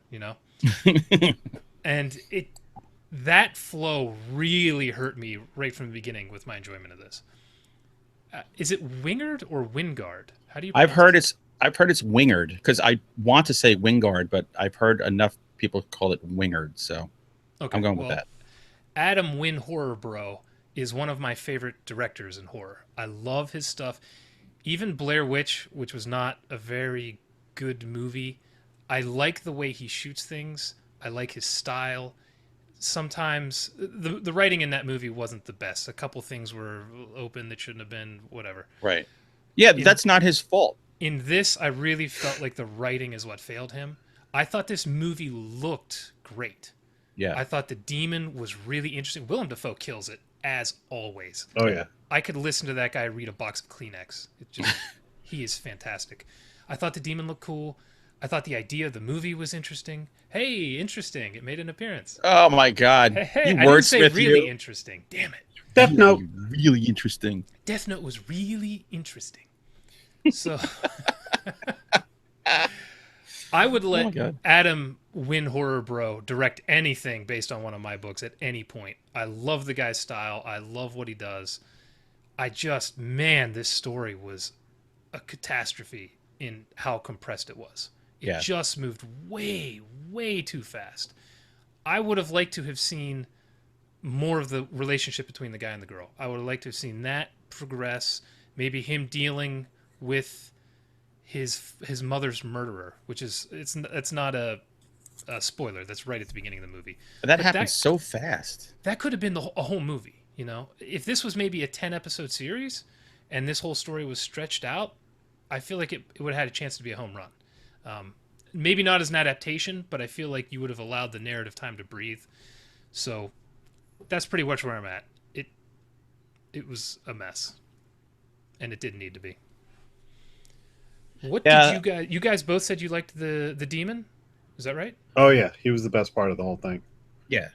And that flow really hurt me right from the beginning with my enjoyment of this. Is it Wingard or Wingard? How do you? I've heard it's Wingard, because I want to say Wingard, but I've heard enough people call it Wingard, so okay, I'm going with that. Adam Win Horror Bro is one of my favorite directors in horror. I love his stuff. Even Blair Witch, which was not a very good movie, I like the way he shoots things. I like his style. Sometimes the writing in that movie wasn't the best. A couple things were open that shouldn't have been, whatever. Right. Yeah, that's not his fault. In this, I really felt like the writing is what failed him. I thought this movie looked great. Yeah. I thought the demon was really interesting. Willem Dafoe kills it, as always. Oh, yeah. I could listen to that guy read a box of Kleenex. He is fantastic. I thought the demon looked cool. I thought the idea of the movie was interesting. Hey, interesting. It made an appearance. Oh my God! Hey, You I didn't say wordsmith, really you. interesting. Damn it. Death Note. Really interesting. Death Note was really interesting. So I would Oh my let God. Adam Win Horror Bro direct anything based on one of my books at any point. I love the guy's style. I love what he does. Man, this story was a catastrophe in how compressed it was. It Yeah. just moved way, way too fast. I would have liked to have seen more of the relationship between the guy and the girl. I would have liked to have seen that progress. Maybe him dealing with his mother's murderer, which is it's not a spoiler. That's right at the beginning of the movie. But that But happened so fast. That could have been a whole movie. You know, if this was maybe a 10-episode series, and this whole story was stretched out, I feel like it would have had a chance to be a home run. Maybe not as an adaptation, but I feel like you would have allowed the narrative time to breathe. So that's pretty much where I'm at. It was a mess, and it didn't need to be. What did you guys both said you liked the demon? Is that right? Oh yeah, he was the best part of the whole thing. Yeah.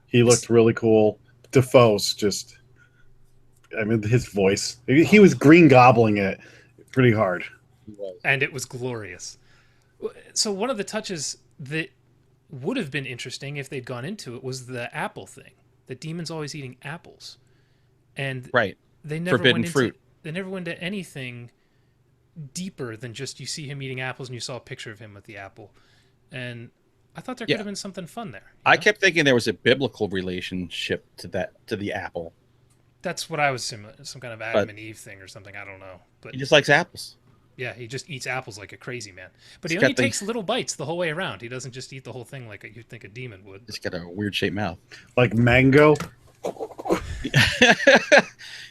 He looked really cool. Defoe's just, I mean, his voice. He was Green Gobbling it pretty hard. And it was glorious. So one of the touches that would have been interesting if they'd gone into it was the apple thing. The demon's always eating apples, and Right. they never Forbidden went into, fruit. They never went into anything deeper than just you see him eating apples and you saw a picture of him with the apple. And I thought there could Yeah. have been something fun there. you I know? kept thinking there was a biblical relationship to the apple. That's what I was assuming. Some kind of Adam and Eve thing or something. I don't know. But He just likes apples. yeah, he just eats apples like a crazy man. But He's he only got the- takes little bites the whole way around. He doesn't just eat the whole thing like you'd think a demon would. He's got a weird shaped mouth. Like mango.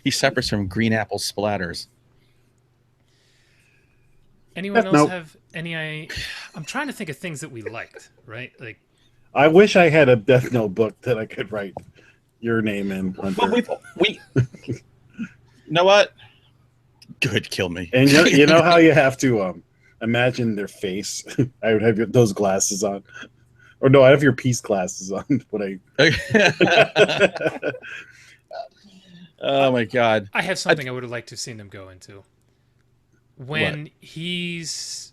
He suffers from green apple splatters. Anyone else Nope. have any? I'm trying to think of things that we liked, right? Like, I wish I had a Death Note book that I could write your name in, Hunter. Well, we you know what? Good, kill me. And you know how you have to imagine their face. I would have those glasses on, or no, I have your peace glasses on. When I Oh my God. I have something I would have liked to have seen them go into. When he's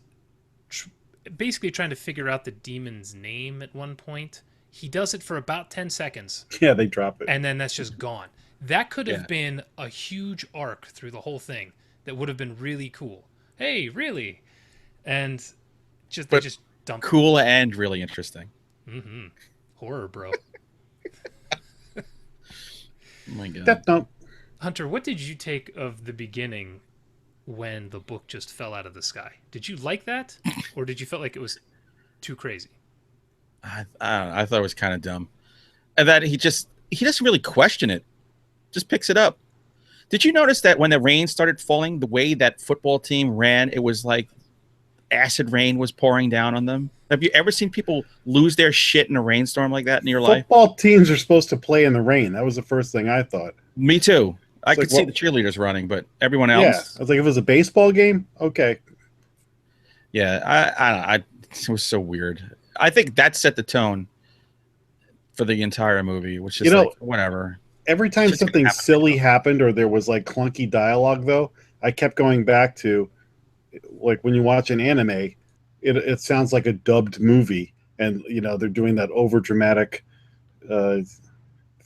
basically trying to figure out the demon's name at one point, he does it for about 10 seconds, yeah, they drop it. and then that's just gone. That could have Yeah. been a huge arc through the whole thing that would have been really cool. Hey, really? And they just dumped Cool and really interesting. Mm-hmm. Horror, bro. Oh my God. Death Note. Hunter, what did you take of the beginning when the book just fell out of the sky? Did you like that, or did you feel like it was too crazy? I don't know. I thought it was kind of dumb, and that he doesn't really question it, just picks it up. Did you notice that when the rain started falling, the way that football team ran, it was like acid rain was pouring down on them? Have you ever seen people lose their shit in a rainstorm like that in your life? Football teams are supposed to play in the rain. That was the first thing I thought. Me too. I It's could like, see the cheerleaders running, but everyone Yeah, else, I was like, if it was a baseball game, okay. yeah, I don't know. It was so weird. I think that set the tone for the entire movie, which is like whatever. Every time It's just something gonna happen. silly happened or there was like clunky dialogue, though, I kept going back to, like, when you watch an anime, it sounds like a dubbed movie, and they're doing that over dramatic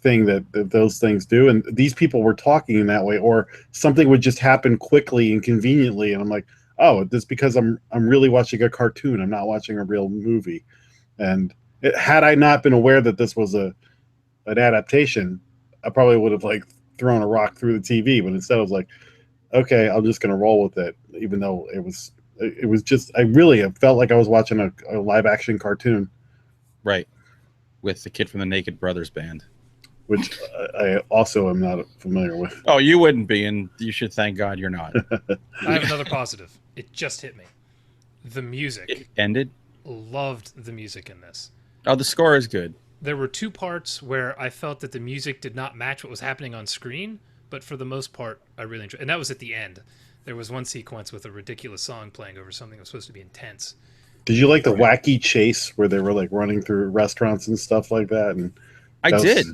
thing that those things do, and these people were talking in that way, or something would just happen quickly and conveniently, and I'm like, oh, this because I'm really watching a cartoon. I'm not watching a real movie. And had I not been aware that this was an adaptation, I probably would have like thrown a rock through the TV. But instead, I was like, okay, I'm just gonna roll with it, even though it was just I felt like I was watching a live action cartoon, Right. With the kid from the Naked Brothers band. which I also am not familiar with. Oh, you wouldn't be, and you should thank God you're not. I have another positive. It just hit me. The music. It ended. Loved the music in this. Oh, the score is good. There were two parts where I felt that the music did not match what was happening on screen, but for the most part, I really enjoyed it. And that was at the end. There was one sequence with a ridiculous song playing over something that was supposed to be intense. Did you like the wacky chase where they were like running through restaurants and stuff like that? And I did.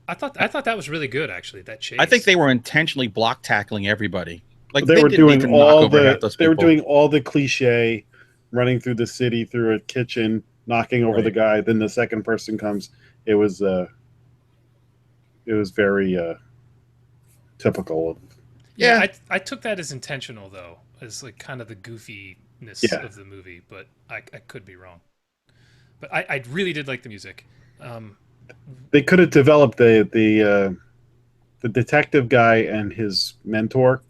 I thought that was really good, actually. That chase. I think they were intentionally block tackling everybody. Like they were doing all the cliche, running through the city through a kitchen, knocking over the guy. Then the second person comes. It was very typical. Yeah, I took that as intentional though, as like kind of the goofiness of the movie, but I could be wrong. But I really did like the music. They could have developed the detective guy and his mentor.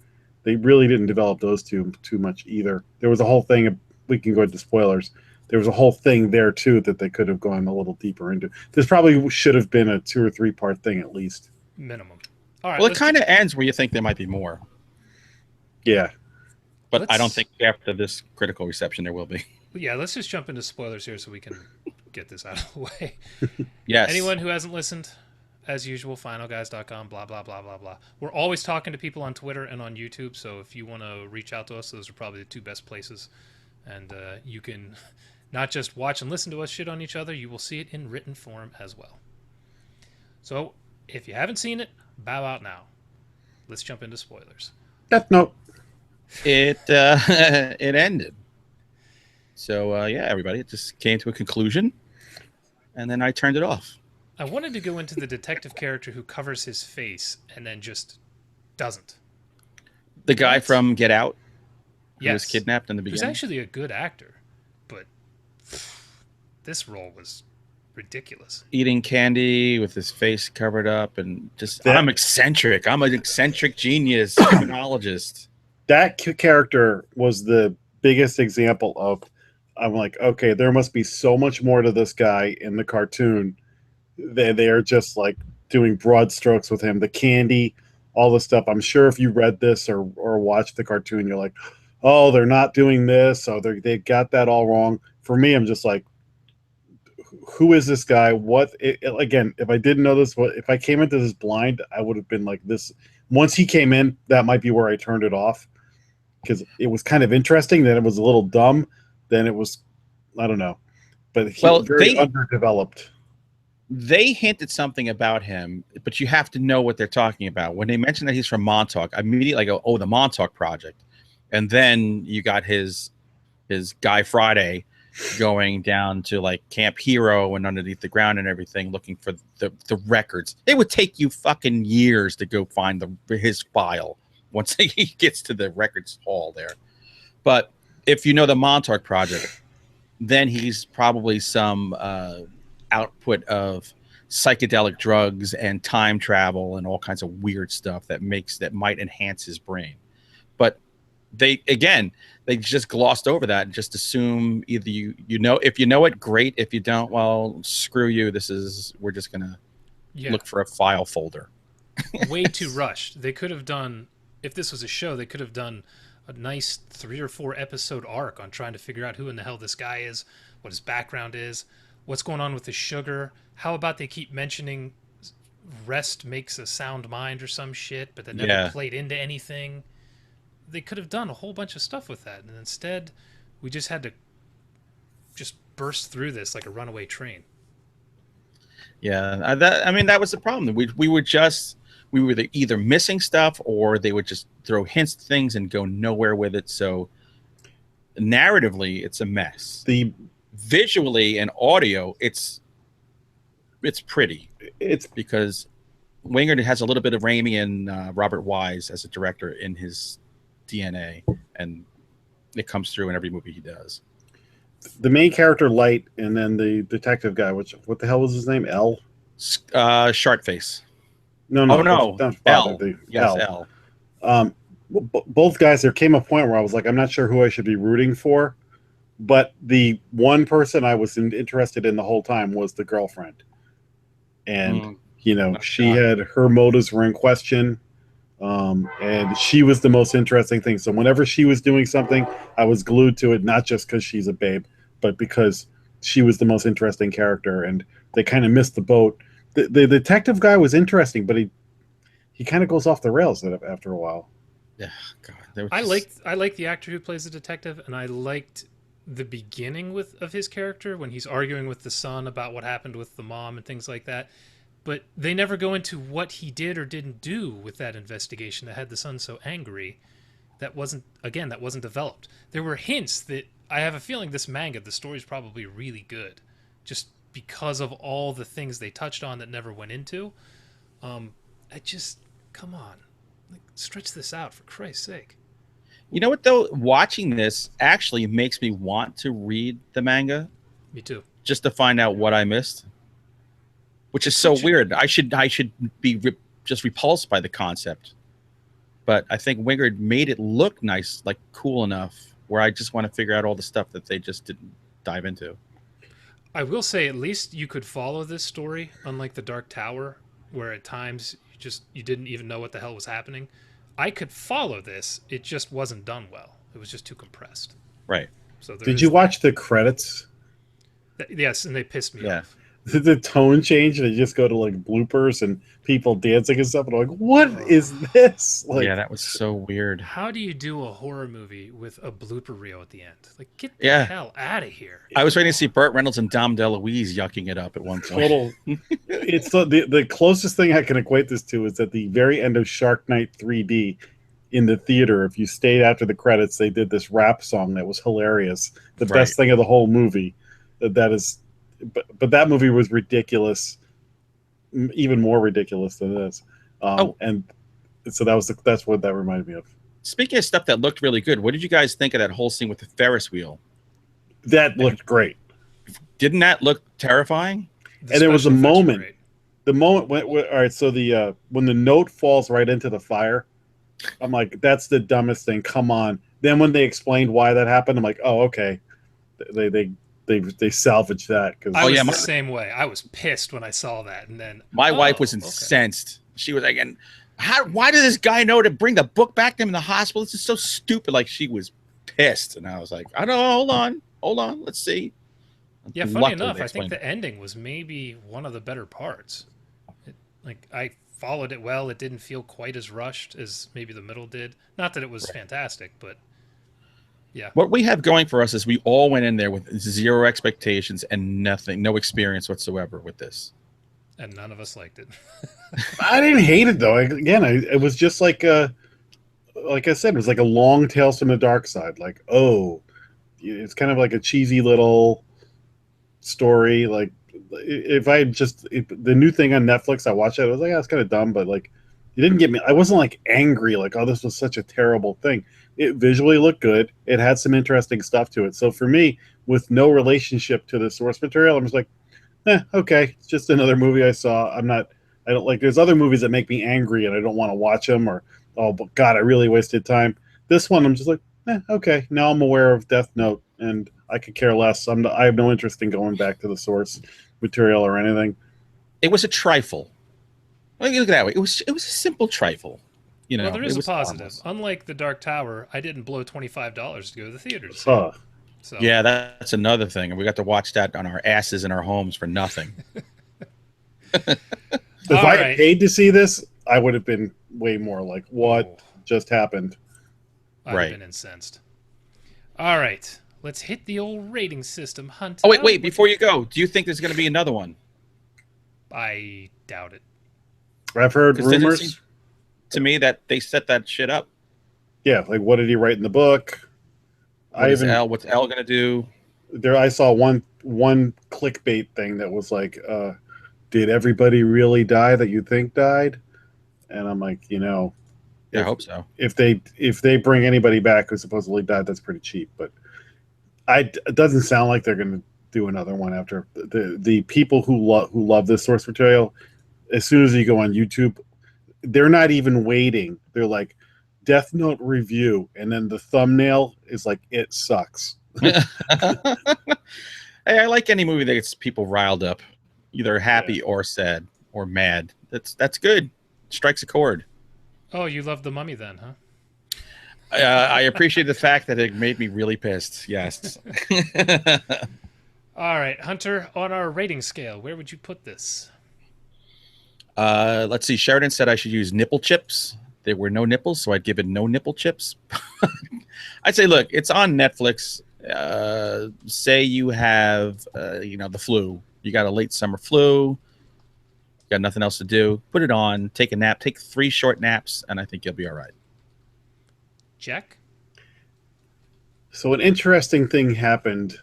They really didn't develop those two too much either. There was a whole thing. We can go into spoilers. There was a whole thing there too that they could have gone a little deeper into. This probably should have been a 2 or 3 part thing at least. Minimum. All right. Well, it kind of ends where you think there might be more. Yeah. But I don't think after this critical reception there will be. Yeah, let's just jump into spoilers here so we can get this out of the way. Yes. Anyone who hasn't listened, as usual, finalguys.com, blah, blah, blah, blah, blah. We're always talking to people on Twitter and on YouTube, so if you want to reach out to us, those are probably the 2 best places. And you can not just watch and listen to us shit on each other, you will see it in written form as well. So, if you haven't seen it, bow out now. Let's jump into spoilers. Death Note. It it ended. So everybody, it just came to a conclusion, and then I turned it off. I wanted to go into the detective character who covers his face and then just doesn't. The guy from Get Out, who was Yes. kidnapped in the beginning. He was actually a good actor, but this role was ridiculous. Eating candy with his face covered up, and just I'm eccentric. I'm an eccentric genius criminologist. That character was the biggest example of. I'm like, okay, there must be so much more to this guy in the cartoon. They are just like doing broad strokes with him. The candy, all the stuff. I'm sure if you read this or watched the cartoon, you're like, oh, they're not doing this. So they got that all wrong. For me, I'm just like, who is this guy? Again, if I didn't know this, if I came into this blind, I would have been like this. Once he came in, that might be where I turned it off because it was kind of interesting. Then it was a little dumb. Then it was, I don't know, but very underdeveloped. They hinted something about him, but you have to know what they're talking about. When they mentioned that he's from Montauk, I immediately go, oh, the Montauk Project. And then you got his Guy Friday going down to like Camp Hero and underneath the ground and everything, looking for the records. It would take you fucking years to go find his file once he gets to the records hall there. But if you know the Montauk Project, then he's probably some output of psychedelic drugs and time travel and all kinds of weird stuff that might enhance his brain. But they just glossed over that and just assume either you know if you know it, great. If you don't, well, screw you. We're just gonna look for a file folder. Way too rushed. They could have done, if this was a show, they could have done a nice 3 or 4 episode arc on trying to figure out who in the hell this guy is, what his background is, what's going on with the sugar. How about they keep mentioning rest makes a sound mind or some shit, but that never played into anything. They could have done a whole bunch of stuff with that, and instead we just had to just burst through this like a runaway train. Yeah, that was the problem. We were either missing stuff or they would just throw hints to things and go nowhere with it. So narratively, it's a mess. Visually and audio, it's pretty. It's because Wingard has a little bit of Raimi and Robert Wise as a director in his DNA, and it comes through in every movie he does. The main character, Light, and then the detective guy, what the hell was his name? L? Shartface. No. L. L. Both guys, there came a point where I was like, I'm not sure who I should be rooting for, but the one person I was interested in the whole time was the girlfriend. And, she had her motives were in question. And she was the most interesting thing. So whenever she was doing something, I was glued to it, not just because she's a babe, but because she was the most interesting character. And they kind of missed the boat. The detective guy was interesting, but he kind of goes off the rails after a while. Yeah, God. I liked the actor who plays the detective, and I liked the beginning of his character when he's arguing with the son about what happened with the mom and things like that. But they never go into what he did or didn't do with that investigation that had the son so angry. That wasn't developed. There were hints that I have a feeling this manga, the story's probably really good, just because of all the things they touched on that never went into. Come on, like, stretch this out for Christ's sake. You know what though? Watching this actually makes me want to read the manga. Me too. Just to find out what I missed, which is so weird. I should be just repulsed by the concept, but I think Wingard made it look nice, like cool enough, where I just want to figure out all the stuff that they just didn't dive into. I will say, at least you could follow this story, unlike the Dark Tower, where at times you didn't even know what the hell was happening. I could follow this. It just wasn't done well. It was just too compressed. Right. So did you watch the credits? Yes, and they pissed me off. The tone change, and they just go to like bloopers and people dancing and stuff, and I'm like, what is this? Like, yeah, that was so weird. How do you do a horror movie with a blooper reel at the end? Like, get the hell out of here. I was waiting to see Burt Reynolds and Dom DeLuise yucking it up at one point. Total. It's the closest thing I can equate this to is at the very end of Shark Night 3D in the theater. If you stayed after the credits, they did this rap song that was hilarious. The best thing of the whole movie. That is. But that movie was ridiculous, even more ridiculous than this. And so that's what that reminded me of. Speaking of stuff that looked really good, what did you guys think of that whole scene with the Ferris wheel? That looked great. Didn't that look terrifying? And there was a moment. The moment when all right, so when the note falls right into the fire, I'm like, that's the dumbest thing. Come on. Then when they explained why that happened, I'm like, oh, okay. They salvaged that. I was the same way. I was pissed when I saw that, and then my wife was incensed. Okay. She was like, "And why did this guy know to bring the book back to him in the hospital? This is so stupid." Like, she was pissed, and I was like, "I don't know. Hold on. Let's see." Yeah, funny enough, I think the ending was maybe one of the better parts. I followed it well. It didn't feel quite as rushed as maybe the middle did. Not that it was fantastic, but. Yeah. What we have going for us is we all went in there with zero expectations and no experience whatsoever with this. And none of us liked it. I didn't hate it though. It was just like I said, it was like a long Tales from the Dark Side. Like, it's kind of like a cheesy little story. Like, the new thing on Netflix, I watched it. I was like, it's kind of dumb, but like, it didn't get me. I wasn't like angry, like, oh, this was such a terrible thing. It visually looked good. It had some interesting stuff to it. So for me, with no relationship to the source material, I'm just like, okay, it's just another movie I saw. I don't like, there's other movies that make me angry and I don't want to watch them, or, oh, but God, I really wasted time. This one, I'm just like, okay, now I'm aware of Death Note and I could care less. I have no interest in going back to the source material or anything. It was a trifle. Look at that way. It was a simple trifle. Well, there is a positive. Harmless. Unlike the Dark Tower, I didn't blow $25 to go to the theater to see it. So. Yeah, that's another thing. And we got to watch that on our asses in our homes for nothing. If I had paid to see this, I would have been way more like, what just happened? I'd have been incensed. All right. Let's hit the old rating system, Hunt. Oh, wait. Before you go, do you think there's going to be another one? I doubt it. I've heard rumors. To me, that they set that shit up. Yeah, like what did he write in the book? What's L going to do? I saw one clickbait thing that was like, did everybody really die that you think died? And I'm like, I hope so. If they bring anybody back who supposedly died, that's pretty cheap. But it doesn't sound like they're going to do another one after the people who love this source material. As soon as you go on YouTube, they're not even waiting. They're like, Death Note review, and then the thumbnail is like, it sucks. Hey, I like any movie that gets people riled up, either happy or sad or mad. That's good. Strikes a chord. Oh, you love The Mummy then, huh? I appreciate the fact that it made me really pissed. Yes. All right, Hunter, on our rating scale, where would you put this? Let's see. Sheridan said I should use nipple chips. there were no nipples, so I'd give it no nipple chips. I'd say, look, it's on Netflix. Say you have, the flu. You got a late summer flu. Got nothing else to do. Put it on. Take a nap. Take 3 short naps, and I think you'll be all right. Jack? So an interesting thing happened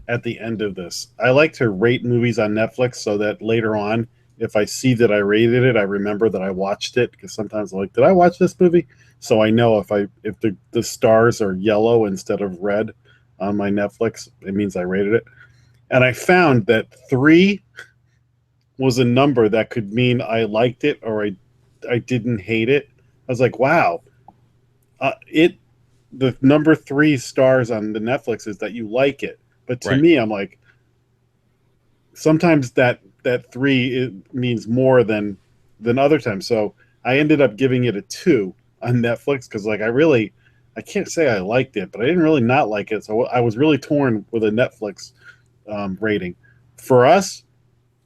at the end of this. I like to rate movies on Netflix so that later on, if I see that I rated it, I remember that I watched it, because sometimes I'm like, did I watch this movie? So I know if the stars are yellow instead of red on my Netflix, it means I rated it. And I found that 3 was a number that could mean I liked it or I didn't hate it. I was like, wow. The number 3 stars on the Netflix is that you like it. But to me, I'm like, sometimes that 3 it means more than other times. So I ended up giving it a 2 on Netflix because I can't say I liked it, but I didn't really not like it. So I was really torn with a Netflix rating. For us,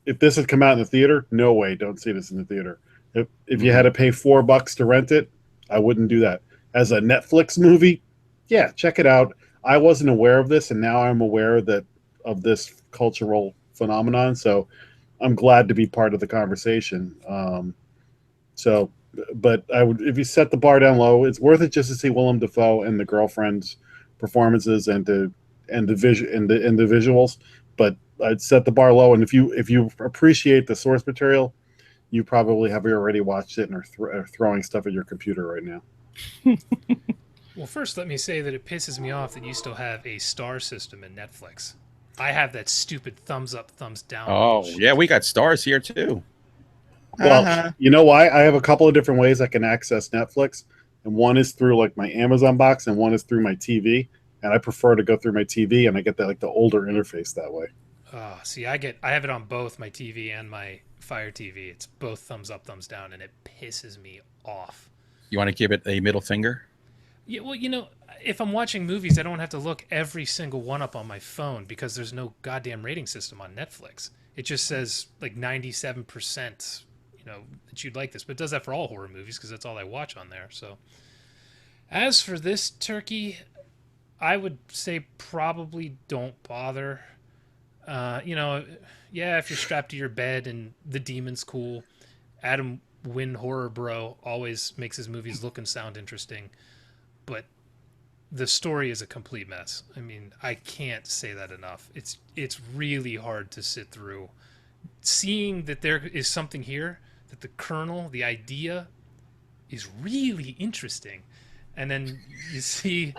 if this had come out in the theater, no way, don't see this in the theater. If you had to pay $4 to rent it, I wouldn't do that. As a Netflix movie, yeah, check it out. I wasn't aware of this, and now I'm aware of this cultural phenomenon. So I'm glad to be part of the conversation. But I would, if you set the bar down low, it's worth it just to see Willem Dafoe and the girlfriend's performances and the visuals. But I'd set the bar low, and if you appreciate the source material, you probably have already watched it and are throwing stuff at your computer right now. Well, first, let me say that it pisses me off that you still have a star system in Netflix. I have that stupid thumbs up, thumbs down. Oh, yeah, we got stars here, too. Well, you know why? I have a couple of different ways I can access Netflix, and one is through like my Amazon box, and one is through my TV. And I prefer to go through my TV, and I get that like the older interface that way. See, I have it on both my TV and my Fire TV. It's both thumbs up, thumbs down, and it pisses me off. You want to give it a middle finger? Yeah, well, if I'm watching movies, I don't have to look every single one up on my phone because there's no goddamn rating system on Netflix. It just says like 97%, that you'd like this. But it does that for all horror movies because that's all I watch on there. So as for this turkey, I would say probably don't bother. If you're strapped to your bed and the demon's cool, Adam Wingard Horror Bro always makes his movies look and sound interesting. But the story is a complete mess. I mean, I can't say that enough. It's really hard to sit through. Seeing that there is something here, that the kernel, the idea, is really interesting. And then you see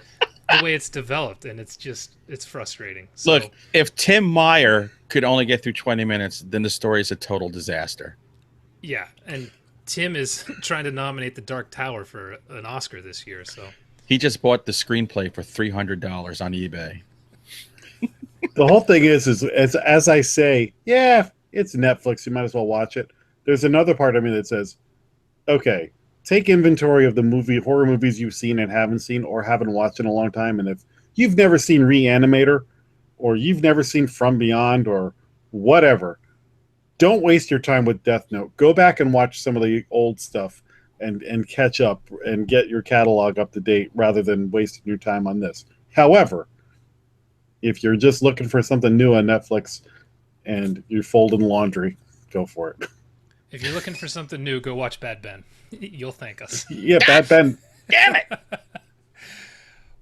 the way it's developed, and it's frustrating. So, look, if Tim Meyer could only get through 20 minutes, then the story is a total disaster. Yeah, and Tim is trying to nominate The Dark Tower for an Oscar this year, so... He just bought the screenplay for $300 on eBay. The whole thing is as I say, yeah, it's Netflix. You might as well watch it. There's another part of me that says, okay, take inventory of the horror movies you've seen and haven't seen or haven't watched in a long time. And if you've never seen Reanimator or you've never seen From Beyond or whatever, don't waste your time with Death Note. Go back and watch some of the old stuff. And catch up and get your catalog up to date rather than wasting your time on this. However, if you're just looking for something new on Netflix and you're folding laundry, go for it. If you're looking for something new, go watch Bad Ben. You'll thank us. Yeah, Bad Ben. Damn it!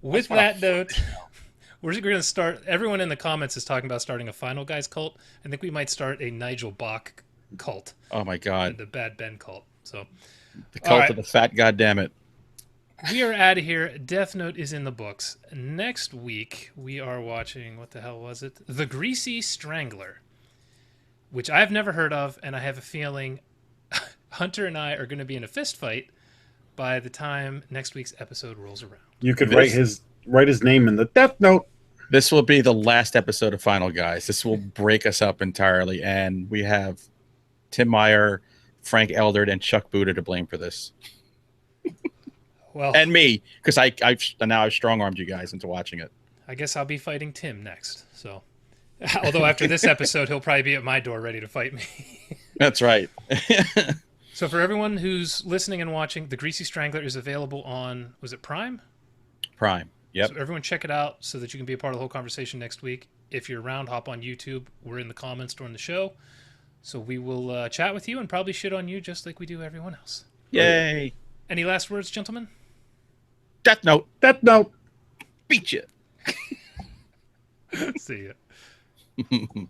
With that note, we're going to start. Everyone in the comments is talking about starting a Final Guys cult. I think we might start a Nigel Bach cult. Oh, my God. The Bad Ben cult. So... The cult of the fat goddammit. We are out of here. Death Note is in the books. Next week, we are watching, what the hell was it? The Greasy Strangler, which I've never heard of, and I have a feeling Hunter and I are going to be in a fist fight by the time next week's episode rolls around. You could write his name in the Death Note. This will be the last episode of Final Guys. This will break us up entirely, and we have Tim Meyer, Frank Eldred, and Chuck Buda to blame for this. Well, and me, because I've strong-armed you guys into watching it. I guess I'll be fighting Tim next. So, although after this episode, he'll probably be at my door ready to fight me. That's right. So for everyone who's listening and watching, The Greasy Strangler is available on, was it Prime? Prime. Yep. So everyone check it out so that you can be a part of the whole conversation next week. If you're around, hop on YouTube. We're in the comments during the show. So we will chat with you and probably shit on you just like we do everyone else. Yay. Any last words, gentlemen? Death Note. Death Note. Beat you. See ya.